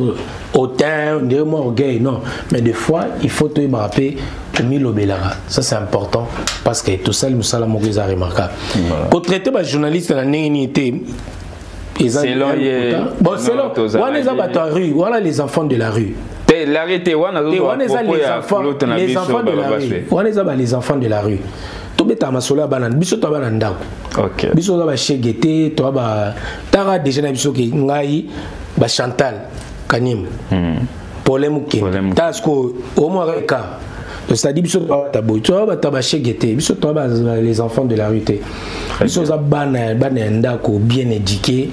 hautain, on dirait moi orgueil. Non, mais des fois, il faut te rappeler commis l'obélara. Ça, c'est important parce que tout ça, nous sommes remarquables. Pour traiter les journalistes, la négnité. Selon voilà les enfants de la rue. Les enfants de la rue. Les enfants de la rue. Tobeta masola banan biso to banan ndako. OK. Biso ba chegete to ba tara déjà na biso ke ngai ba Chantal Kanim. Problème ke. Tasko au moins ka. C'est-à-dire biso ta boy to ba ta ba chegete biso to ba les enfants de la rue. Biso za bana ndako bien éduqué.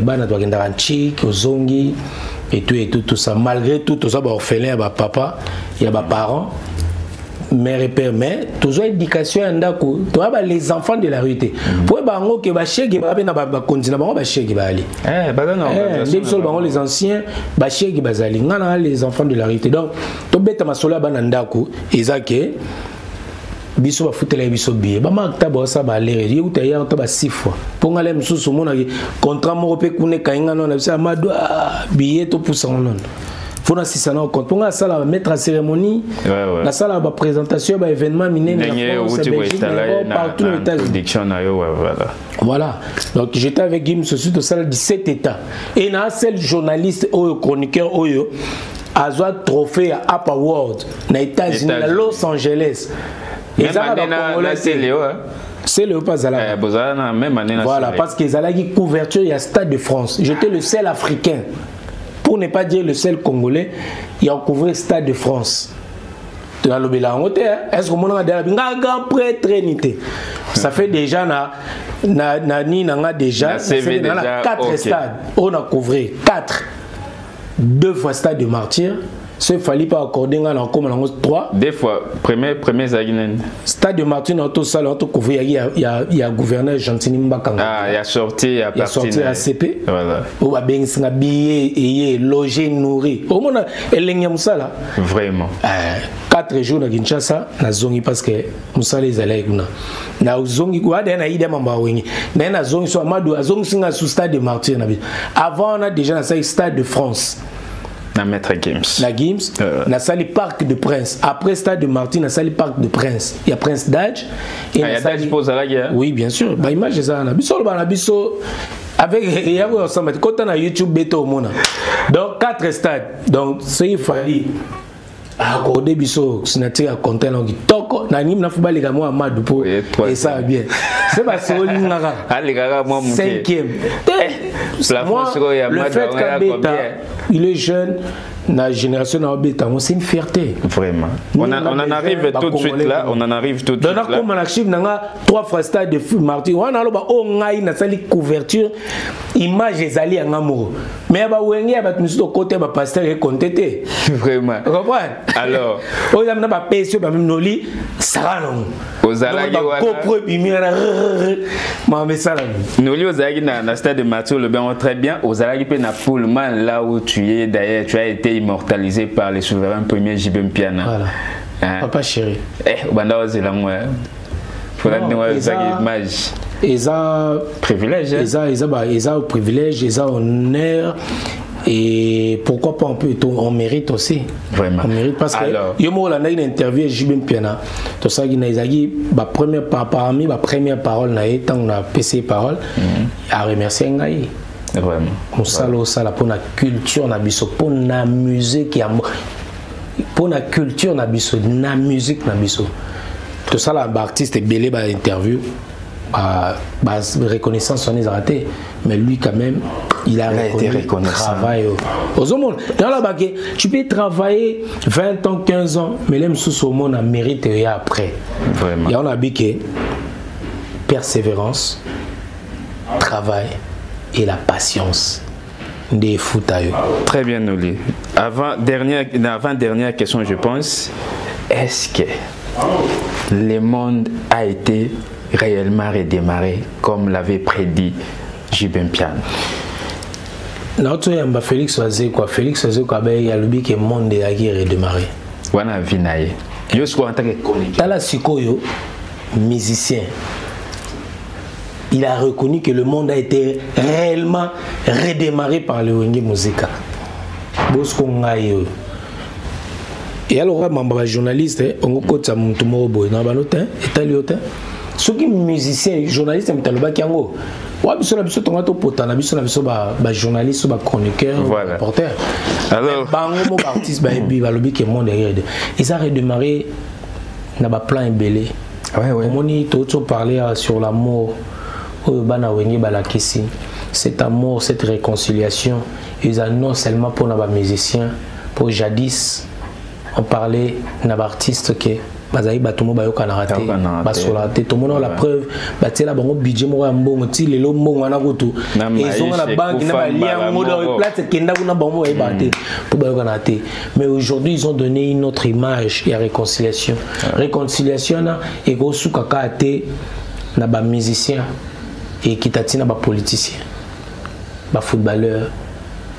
Bana to genda ranchik ozongi et tout ça malgré tout ça ba orphelin ba papa ya ba parents. Mère et père, mais toujours éducation andako, toi les enfants de la rue. Pour bango que ba chegi ba na ba continue bango ba chegi ba ali. Les anciens ba chegi bazali ngana les enfants de la rue. Donc to beta masola ba ndako ezake biso ba futela biso biye ba makta ba sa ba lere yi utaya to ba 6 fois. Pour ngale msusu mona contrat mo pe kune kainga non na bisa mado biye to poussa non. Faut na si ça na compte pour la salle mettre en cérémonie la salle à présentation ba événement miné partout aux États-Unis. Voilà, donc j'étais avec Gims sur de salle 17 états et na seul journaliste ou chroniqueur oyo a joué trophée à App Award na États-Unis à Los Angeles. Et ça c'est le pas à même année. Voilà, parce qu'ils allaient une couverture il y a Stade de France. J'étais le seul africain. Pour ne pas dire le seul Congolais, il a couvert le Stade de France. Est-ce que mon nom ça fait déjà déjà 4 stades. On a couvert 4. 2 fois Stade de Martyrs. Ce fallait pas accorder en commun 3. 2 fois premier Zaguinen. Stade de Martyrs dans tout ça, on a couvert. Il y a gouverneur Gentini Mbakanga. Ah, il a sorti à ACP. Voilà. On va bien se habiller, loger, nourrir. Au moins, elle est là. Vraiment. 4 jours à Kinshasa, na zongi parce que Moussa les allait na zongi quoi na ida mamba wengi na zongi so amadu zongi singa sous Stade de Martyrs avant on a déjà na Stade de France. Na Maître Gims. La Gims, na sali Parc de Prince. Après Stade de Martyrs, na sali Parc de Prince. Il y a Prince Dodge. Et il y a Dodge pose à la guerre. Oui, bien sûr. Bah image ça na biso ba na biso avec il y a ensemble quand on a YouTube beto mona. Donc 4 stades. Donc c'est il fallait accorder biso signature à compter longi toko na nim na football les gars moi Amadou pour et ça bien. C'est pas soli ngara. Ah les gars moi mon 5e. Moi le fait qu'Abeta il est jeune la génération d'Abeta c'est une fierté. Vraiment. On en arrive tout de suite là, on en arrive tout de suite là. Dans comme l'archive nanga 3 fois Stade de Martyrs. On a loba o ngai na sali couverture image ezali ngamo. Mais ba wengi ba tumuso côté ba pasteur et contete. Vraiment. Comprendre? Alors, on a na ba pèse ba même noli sarano. Ozalagi wana. Kopro bimira. Ma mesala. Noli ozalagi na Stade de Martyrs le bien très bien. Ozalagi pe na Pullman là où tu es d'ailleurs, tu as été immortalisé par les souverains premiers JB Mpiana. Voilà. Papa chéri. Banda ozela moi. Faut la image. Ils ont privilège. Ils ont privilège, ils ont honneur. Et pourquoi pas on mérite aussi. Vraiment. On mérite parce que il y a une interview à JB Mpiana. Tout ça qui n'a ma première parmi ma première parole n'a été tant na PC parole à remercier Ngai. Vraiment. Moussalo sala pour la culture na biso pour la musique pour la culture na biso na musique na biso. Tout ça là artiste belé ba interview reconnaissance on est raté mais lui quand même il a été reconnaissant travail aux monde dans la bague tu peux travailler 20 ans 15 ans mais même sous ce monde a mérite et après vraiment il y a on a biqué persévérance travail et la patience des foutailles. Très bien Noli. Avant dernière question je pense, est-ce que le monde a été réellement redémarré comme l'avait prédit JB Mpiana? Notre Félix faisait quoi? Félix faisait quoi? Il y a le que le monde a redémarré. Wana vinaye. Yo ce qu'on entend que Tala Sikoyo musicien. il a reconnu que le monde a été réellement redémarré par le Wenge Muzika. Et alors, les journalistes, on a dit que ceux qui sont musiciens, journalistes, ils ont journalistes, chroniqueurs, reporters. Alors, ils ont redémarré dans le plan ébélé. On a parlé sur l'amour. Cet amour, cette réconciliation, ils ont non seulement pour les musiciens, pour jadis, on parlait des artistes qui bazaï batumo bayo kanarate basolate tout le monde la preuve batela bango budget mo mbongo ti lelo mbongo na kutu ils ont la banque na ba lien mo do plate kenda kuna bango e baté pour bayo kanarate. Mais aujourd'hui ils ont donné une autre image et réconciliation réconciliation na et go suka kate na ba musicien et qui tatina ba politicien ba footballeur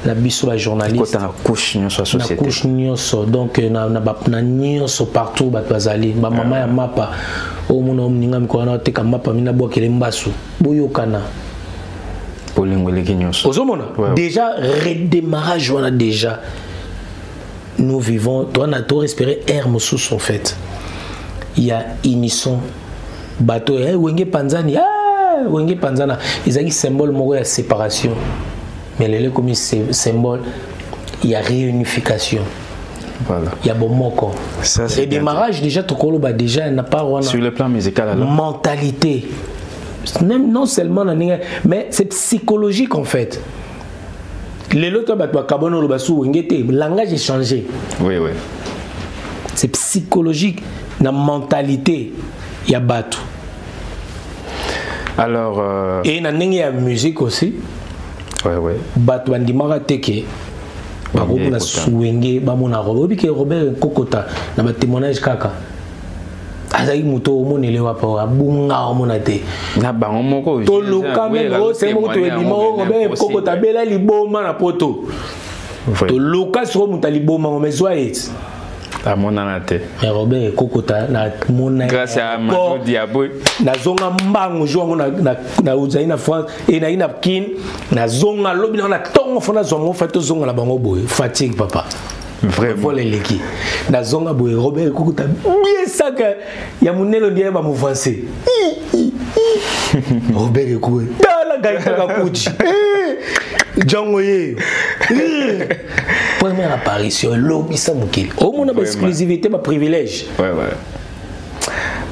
la biso ba journaliste na couche nyonso société na couche nyonso donc na nyonso partout ba bazali ba mama ya mapa o mona omninga mikona te ka mapa mina bokele mbasu boyokana polingole nyonso ozomona déjà redémarrage on a déjà nous vivons toi na to respirer air mosusu en fait il y a unisson bateau wenge panzani wenge panzana ils ont symbole moko ya séparation. Mais les comme symbole, il y a réunification. Voilà. Il y a bon moko. Et démarrage déjà tout le déjà n'a pas sur le plan musical alors. Mentalité. Même non seulement mais c'est psychologique en fait. Les autres le langage est changé. Oui oui. C'est psychologique, la mentalité, il y a bateau. Alors et il y a musique aussi. Ouais. Bato bandimaka teke bakobona swenge bamona robike Robert Kokota na ba témoignage kaka azaki muto omonele wapa abunga omona te na bango moko to luka meno c'est moko to ebima Robert Kokota bela liboma na poto to luka so muta liboma ngomezwa eti amonana te mais Robert Kokota na mona grâce à Madou Diabo na zonga mbango jongo na uzaina France et na ina kin na zonga lobi na tongo fona zongo fato zonga la bango boy fatigue papa vraiment les leki na zonga boy Robert Kokota bien saka ya munelo ndiye ba movancer Robert Kokota dala gaita ka kuchi Django ye première apparition lobby ça mukili au monde a exclusivité ma privilège ouais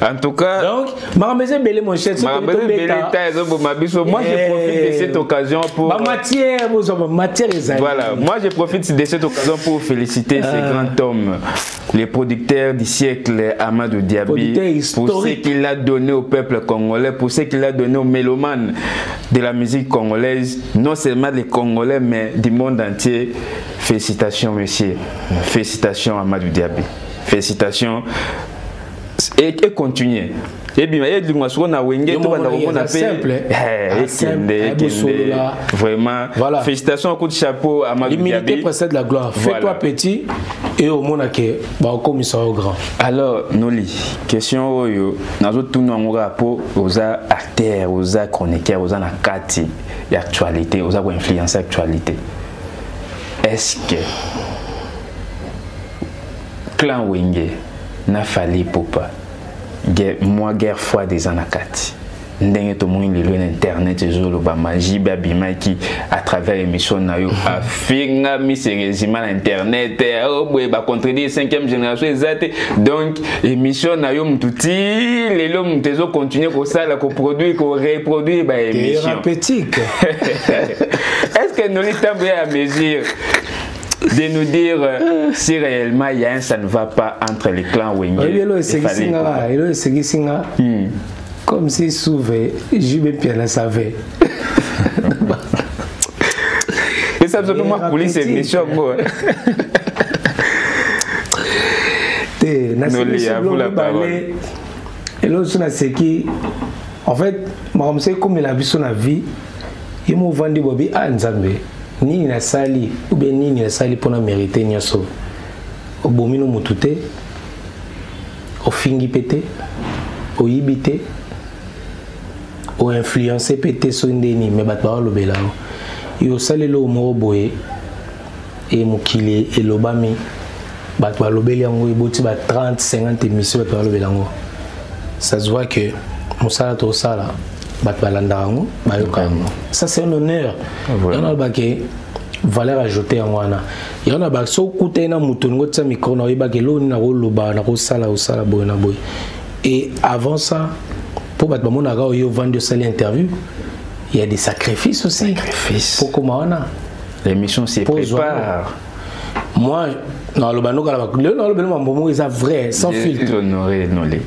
en tout cas donc moi je profite de cette occasion pour matière voilà moi je profite de cette occasion pour féliciter ces grands hommes les producteurs du siècle Amadou Diaby pour ce qu'il a donné au peuple congolais, pour ce qu'il a donné aux mélomanes de la musique congolaise, non seulement les Congolais mais du monde entier. Félicitations monsieur, félicitations Amadou Diaby, félicitations et continuez. Et bien, vraiment, voilà. Félicitations, coup de chapeau à Amadou Diaby. L'humilité précède la gloire. Fais-toi voilà. Petit et au monde comme il sera grand. Alors, Noli, question nous tout nous rapport aux acteurs, aux chroniqueurs, aux anakati, l'actualité, aux influences l'actualité. Est-ce que Clan Wenge n'a fallu pour pas moi guerre foi des anakati ndenge to mo le internet ezolo ba magie ba bimaki à travers émission na yo afinga mi sérieusement internet boye ba contredire 5e génération exacte donc émission na yo mtuti lelo mtezo continuer ko sala ko produire ko reproduire ba émission thérapeutique. Est-ce que nous l'établir à mesure de nous dire si réellement il y a un ça ne va pas entre les clans Wenge et comme si souvent je me bien la savais et ça peut moi couler ces émissions et l'autre c'est qui en fait moi c'est comme il a vu son vie il m'a vendu bobi à Nzambe ni na sali ou bien ni na sali pour na mériter nyoso au bomino mutute au fingi pété au yibité ou influencer pété sur ndeni mais batwa lo belao yo salelo mo boye et mokili et lobami batwa lo belango iboti ba 30 50 émissions batwa lo belango ça se voit que musala to sala batwa landango bayokango ça c'est un honneur y en a ba que valeur ajoutée en wana y en a ba so kuté na mutu ngo tsa micro na ba ke lo na ko loba na ko sala o sala boy na boy et avant ça pour battre mon aga yo vendre ça l'interview il y a des sacrifices aussi pour comment on a l'émission s'y prépare moi non le bano kala le bano c'est vrai sans filtre honoré nolé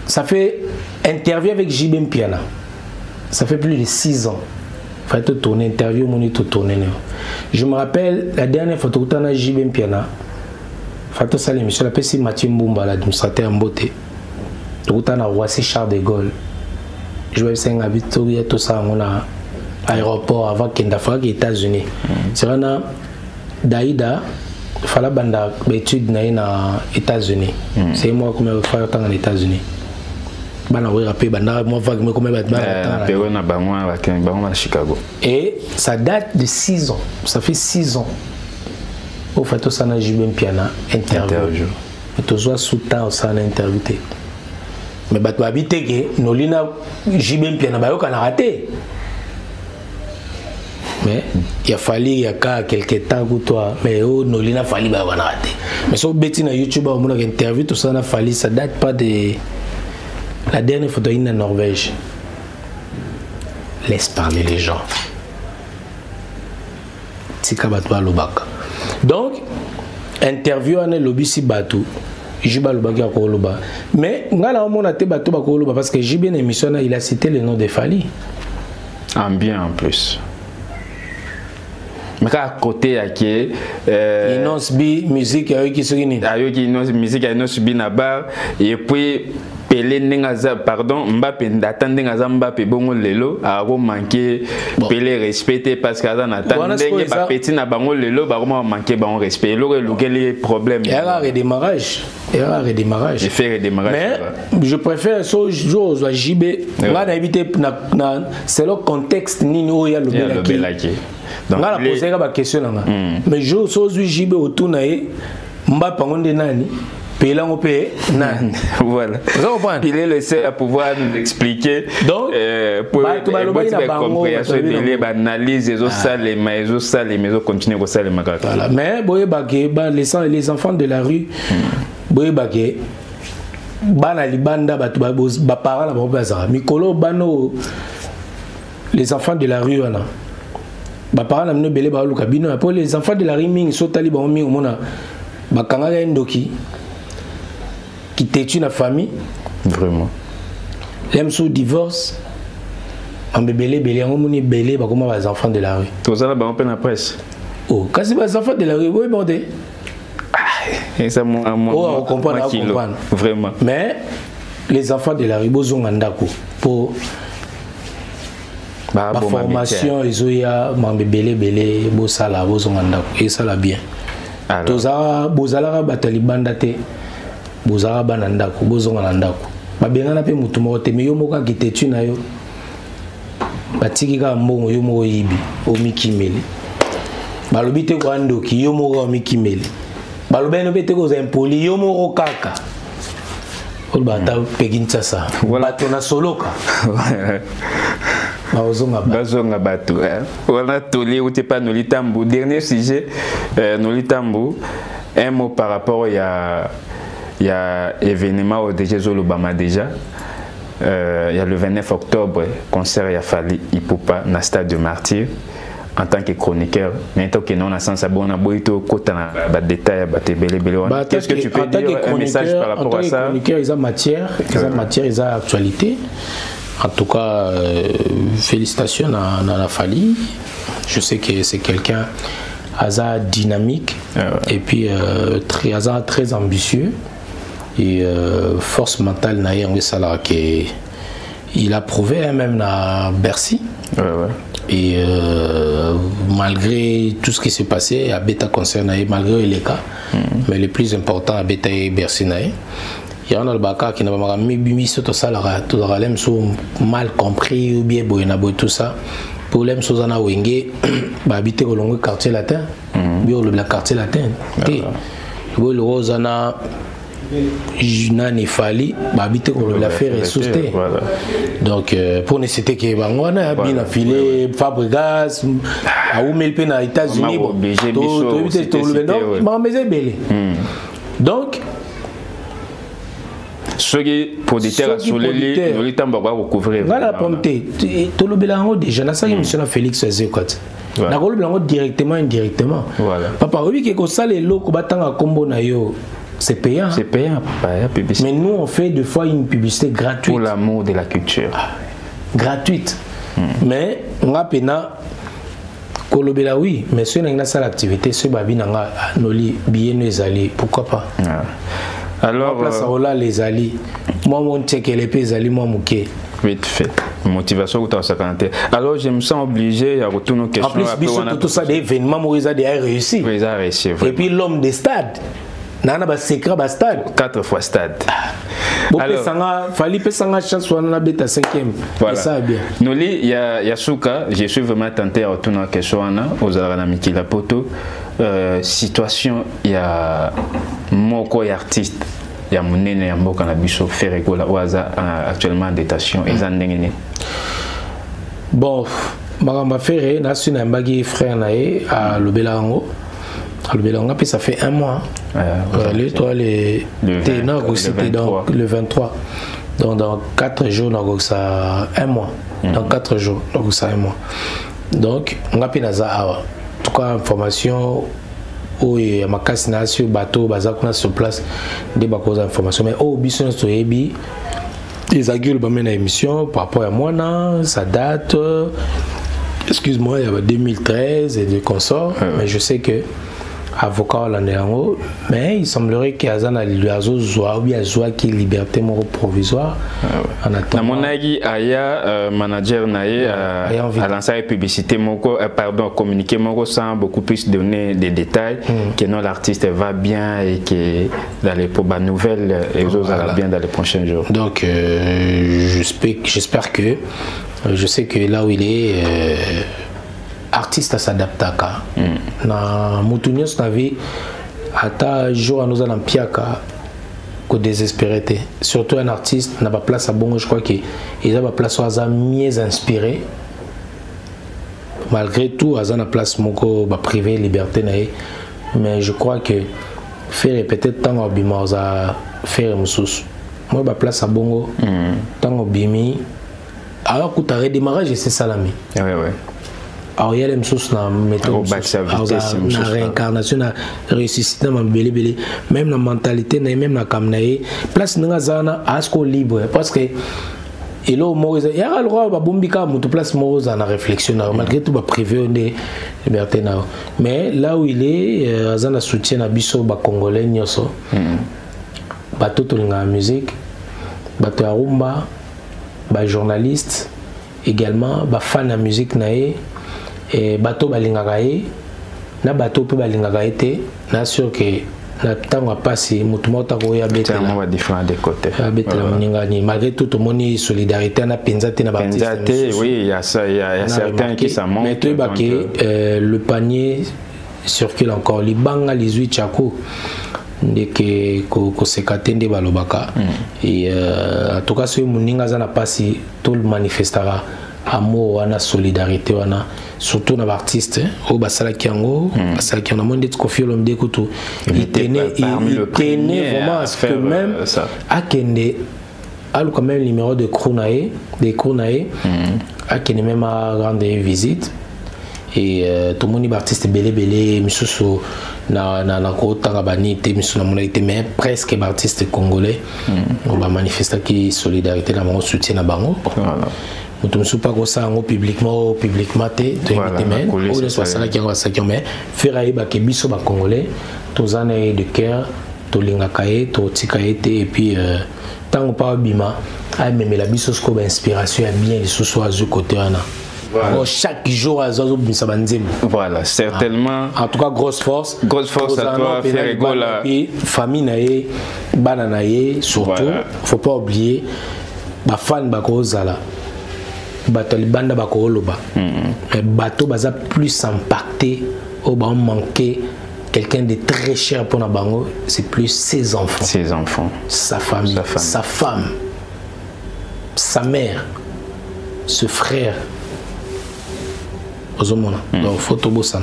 ça fait interview avec JB Mpiana ça fait plus de 6 ans faut te tourner interview mon tout tourner je me rappelle la dernière fois que tu as JB Mpiana faut te ça l'émission la PC Mathieu Mbumba l'administrateur en beauté tout à Roissy Charles de Gaulle je vais faire un Victoria tout ça on a aéroport avant Kendafra aux États-Unis c'est là Daïda fallait banda étude na États-Unis c'est moi comme faire temps en États-Unis bana oui rapper banda moi vague mais comme à Chicago et ça date de 6 ans ça fait 6 ans au fait tout ça na JB Mpiana interview et tout ça sous temps ça na interview mais bato habité que nolina JB Mpiana bayo kana raté mais il a fallu il y a quelques temps que toi mais oh nolina fallu bayo kana raté mais so beti na YouTube on a interview tout ça na fallu ça date pas de la dernière photo en Norvège laisse parler les gens tika bato lobaka donc interview ane lobby si bato Jiba Lobaki à Koloba. Mais ngala on a te bateau à Koloba parce que j'ai bien émission il a cité le nom de Fali. En bien en plus. Mais à côté à qui innonce bi musique à eux qui se réunissent. À eux qui innonce musique à innonce bi na bar et puis Pelé Nengaza pardon Mbappé d'attendre Nengaza Mbappé bongo lelo a manqué Pelé respecté parce que ça n'attend Nengaza pas petit na bango lelo ba comment manquer bon respect le les problèmes. Il y a un redémarrage. Il y a un redémarrage. Et faire redémarrage. Mais je préfère ce jour à JB. On a évité c'est le contexte ni nous il y a le Belaki. Donc on a posé la question là. Mais jour so JB autour naé Mbappé on est nani voilà. Il est le seul à pouvoir nous expliquer. Donc, pour la compréhension de l'analyse des autres salles, les maisons continuent à faire les magasins. Mais les enfants de la rue, les enfants de la rue, les enfants de la rue, qui t'étue la famille. Vraiment. L'aime sous divorce. En bébé, belé, comment les enfants de la rue. Tout ça là, on peine la presse. Oh, quand c'est les enfants de la rue, oui, bon, et ça, on comprend. Vraiment. Mais les enfants de la rue, ils ont un d'accord pour la formation, ils ont un bébé, ils ont un d'accord. Et ça là bien. Tout ça, ils ont un bataliban. Bozara banandako bozonga nandako babengana pe mutu moko te me yo moko akitetu na yo batiki ka mbongo yo moko yibi omikimeli balobi te ko andoki yo moko omikimeli balobeno pe te ko za impoli yo moko kaka olbata pegincha sa bato na soloka bazonga bato voilà toli ou te pas nolitambu dernier sujet nolitambu un mot par rapport il y a événement au DG Zolobama déjà. Il y a le 29 octobre, concert il y a fallu Ipupa dans le stade de Martyr en tant que chroniqueur. Maintenant que nous on a sens bon on a beau détails qu'est-ce que tu peux dire un message par rapport à ça? Chroniqueur ils ont matière, ils ont actualité. En tout cas félicitations à la Fali. Je sais que c'est quelqu'un assez dynamique et puis très ambitieux. Et force mentale il a prouvé même à Bercy et malgré tout ce qui s'est passé à Beta concert malgré les cas mais le plus important à Beta et Bercy il y en a le baka qui n'a pas mis sur tout ça tout ça l'aime mal compris ou bien boyna boy tout ça pour l'aime sur zana wenge bah habiter au long quartier latin bien le quartier latin et le rosana Nani Fali, habité pour la faire ressusciter. Donc, pour ne citer que Bangwana a bien affilé Fabregas, a où mille peines aux États-Unis. Donc, ceux qui pour des terres sur les temps va recouvrir. Voilà, pomté. Tout le bélango déjà, n'a pas monsieur Félix Zécot. Na rôle bélango directement, indirectement. Voilà. Papa, oui, que ça les locaux battant à combo na yo. C'est payant. C'est payant, papa. Mais nous, on fait des fois une publicité gratuite. Pour l'amour de la culture. Gratuite. Mais, on a pena. Kolobela, oui. Mais si on a une seule activité, ce babi n'a pas noli bien les alliés. Pourquoi pas? Alors. Place à les alliés. Moi, mon check les pays alliés, moi, mouké. Vite fait. Motivation ou ta sacanté. Alors, je me sens obligé à retourner aux questions. En plus, tout ça, des événements, Moïse a réussi. Moïse a réussi. Et puis, l'homme des stades. Nana ba secret ba stade 4 fois stade. Alors fallait pesanga chance on a bêta 5e. Voilà. Ça bien. Noli il y a Souka, je suis vraiment tenté à retourner à question aux aranamiki la poto situation il y a moko et artiste il y a monene ya mboka na biso faire gola waza actuellement en détention et zandengene. Bon, magamba faire na suna mbagi frère nae à Lobelango. Le Belanga, puis ça fait un mois. Le 23. Donc dans 4 jours, donc ça un mois. Dans 4 jours, donc ça un mois. Donc on a pu en tout cas information où il y a ma casse sur bateau, bazakuna sur place, des bakos d'information. Mais au business to ebi, les agules bamena émission par rapport à moi ça date. Excuse-moi, il y avait 2013 et des consorts, mais je sais que avocat l'annéango, mais il semblerait qu'il y a un aliazo zoa ou bien zoa qui est liberté provisoire. En attendant. Mon avis, aya manager nae a lancé la publicité moko, pardon, communiqué moko sans beaucoup plus donner des détails que non l'artiste va bien et que dans les nouvelles et autres voilà. Bien dans les prochains jours. Donc j'espère que je sais que là où il est artiste s'adapte à ça. Na mutunyos na vie ata jour à nous allons piaka que désespéré. Surtout un artiste n'a pas place à bon, je crois qu'il a pas place à mieux inspiré. Malgré tout, à la place moko ba privé liberté nae, mais je crois que faire peut-être tant au bima à faire musus. Moi ba place à bongo tant au bimi. Alors que tu as redémarré, c'est salami. Ouais ouais. Alors il y a les choses na méthode na réincarnation na ressuscité na belé même la mentalité même la kamnaé place nga zana asko libre parce que et là Moïse il y a le roi ba bombika mutu place Moïse na réflexion malgré tout ba privé de liberté na mais là où il est azana soutien na biso ba congolais nyoso ba toto linga musique ba to rumba ba journaliste également ba fan de musique naé et bateau balingakaye na bateau pe balingakaye te na sûr que na tango a passé mutumota ko ya beta na différent des côtés beta la moninga ni malgré tout le monde solidarité na penzate na artiste oui il y a ça il y a certains qui ça monte mais tu vois que le panier circule encore les banga les huit chako ndeke ko sekatende balobaka et en tout cas ce moninga za na passé tout le manifestera amour wana solidarité wana surtout na artiste au basala kiango basala kiango monde de Koffi Olomide kutu il tenait vraiment à ce que même à kende a quand même numéro de Krounae à kende même à rendre visite et tout le monde est artiste belé misusu na ko tanga bani te misu na monalité mais presque artiste congolais on va manifester qui solidarité na mon soutien na bango je ne suis pas comme ça publiquement te mais on ne soit ça qui va ça mais faire aiba que biso ba congolais tous en de cœur to lingakaye to tikaye et puis tant pas bima a même la biso ko inspiration bien les sous soit du côté ana Voilà. Chaque jour, voilà, certainement. En tout cas, grosse force. Grosse force à toi, Ferrego là. Famille naïe, bananaïe, surtout. Voilà. Faut pas oublier, ba fan ba kozala. Bato libanda ba koloba. Bato baza plus impacté au ba manqué quelqu'un de très cher pour Nabango, c'est plus ses enfants. Ses enfants. Sa famille, sa femme, sa mère, ce frère. Donc, faut tout ça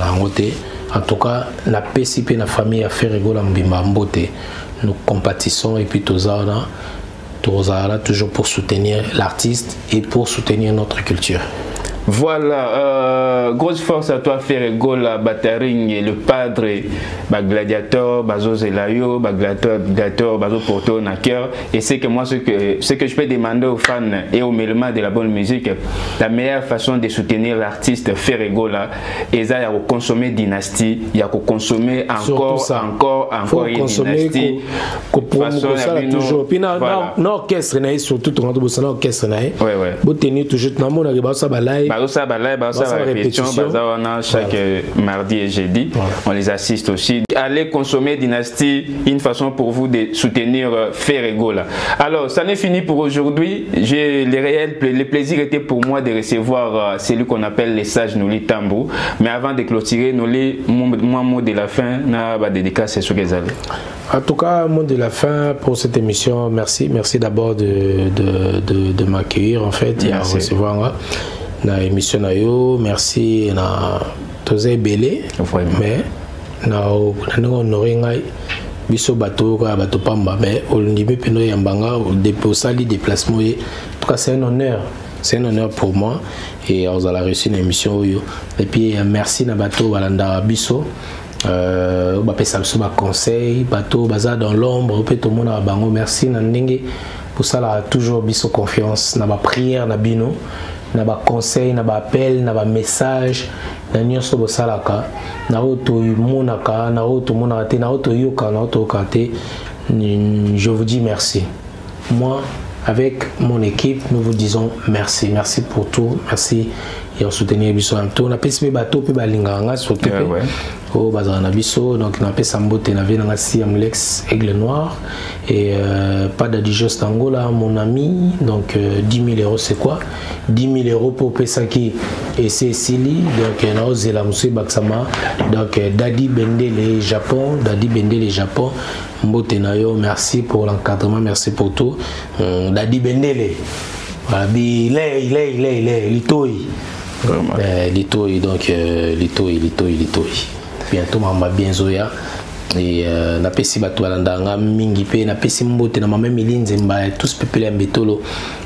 en tout cas, la PCP, la famille a fait rigoler en beauté. Nous compatissons et puis tous là, toujours pour soutenir l'artiste et pour soutenir notre culture. Voilà, grosse force à toi Ferrego, la Bataring, le padre, gladiateur, Bazo Zelayo, gladiateur, Bazo Porto Naker. Et c'est que moi, ce que je peux demander aux fans et aux mélomanes de la bonne musique, la meilleure façon de soutenir l'artiste Ferrego là, et ça, il y a consommer dynastie, il y a consommer encore une dynastie. Toujours. Puis non orchestre, surtout tout le monde orchestre, vous tenez toujours dans mon répétition, chaque mardi et jeudi. Voilà. On les assiste aussi. Allez consommer Dynastie, une façon pour vous de soutenir Ferrego là. Alors, ça n'est fini pour aujourd'hui. Le plaisir était pour moi de recevoir celui qu'on appelle les sages Noli Tambou. Mais avant de clôturer, Noli, mon mot de la fin, na ba dédicace sur les allées. En tout cas, mot de la fin pour cette émission. Merci d'abord de m'accueillir en fait et à recevoir na émission na yo. Merci na tosé belé mais na honoré ngai biso bato pamba mais olindimi peno yambanga déposali déplacement. En tout cas, c'est un honneur pour moi et on a reçu une émission yo. Et puis merci na bato balanda biso bapesa biso ba conseil bato baza dans l'ombre pe to mona bango. Merci na ndenge pour ça là toujours biso confiance na ba prière na bino na ba conseil na ba appel na ba message na nyonso bosalaka na oto monaka na oto monaka te na oto yoka na oto kate. Je vous dis merci. Moi avec mon équipe nous vous disons merci pour tout. Merci et on soutenir biso en tout. On a pesi bateau pe balinganga surtout au bazana biso donc on a pesi sambote na vie na si Amlex Aigle Noir et pas d'Adigest Angola mon ami donc 10 000 € c'est quoi 10 000 € pour Pesaki et c'est Sili donc na ozela musu baksama donc Dadi Bendele Japon mbote na yo merci pour l'encadrement merci pour tout Dadi Bendele voilà il est litoi donc litoi bientôt mamba bien zoya et na pesi bato balandanga mingi pe na pesi mbote na mama Milinze mba tous pepele mbetolo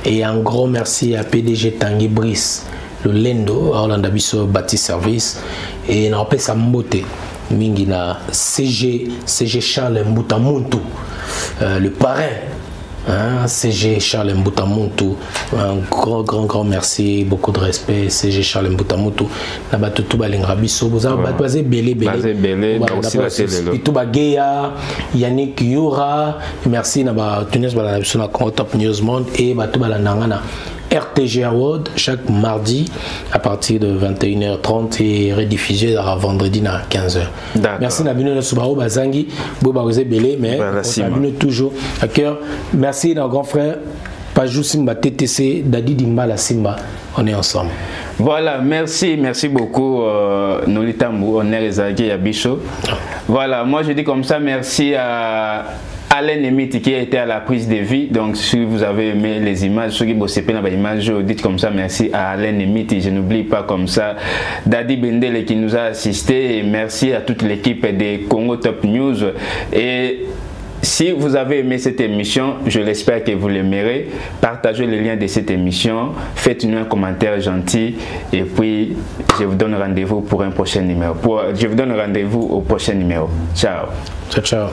et un grand merci à PDG Tanguy Brice le Lendo Orlando biso bâti service et na pesa mbote mingi na CG Charles Mbutamuntu le parrain CG Charles Mbutamuntu, un grand merci, beaucoup de respect. CG Charles Mbutamuntu, na batu tout balingra biso, vous avez basé belé, tout bageya, Yannick Yura, merci na ba tunes balana biso na Top News Monde et batu balananga na RTG Award chaque mardi à partir de 21h30 et rediffusé à vendredi à 15h. Merci Nabino Soubaro Bazangi, Boba Ose Belé, mais Nabino toujours à cœur. Merci notre grand frère Pajou Simba TTC, Dadi Dimbala Simba, on est ensemble. Voilà, merci beaucoup Noli Tambou, on est réservé à Bichot. Voilà, moi je dis comme ça, merci à Alain Emiti qui a été à la prise de vie. Donc si vous avez aimé les images, ceux qui bossent dans les images, dites comme ça merci à Alain Emiti. Je n'oublie pas comme ça Dadi Bendele qui nous a assisté et merci à toute l'équipe des Congo Top News. Et si vous avez aimé cette émission, je l'espère que vous l'aimerez. Partagez le lien de cette émission, faites-nous un commentaire gentil et puis je vous donne rendez-vous pour un prochain numéro. Je vous donne rendez-vous au prochain numéro. Ciao. Ciao.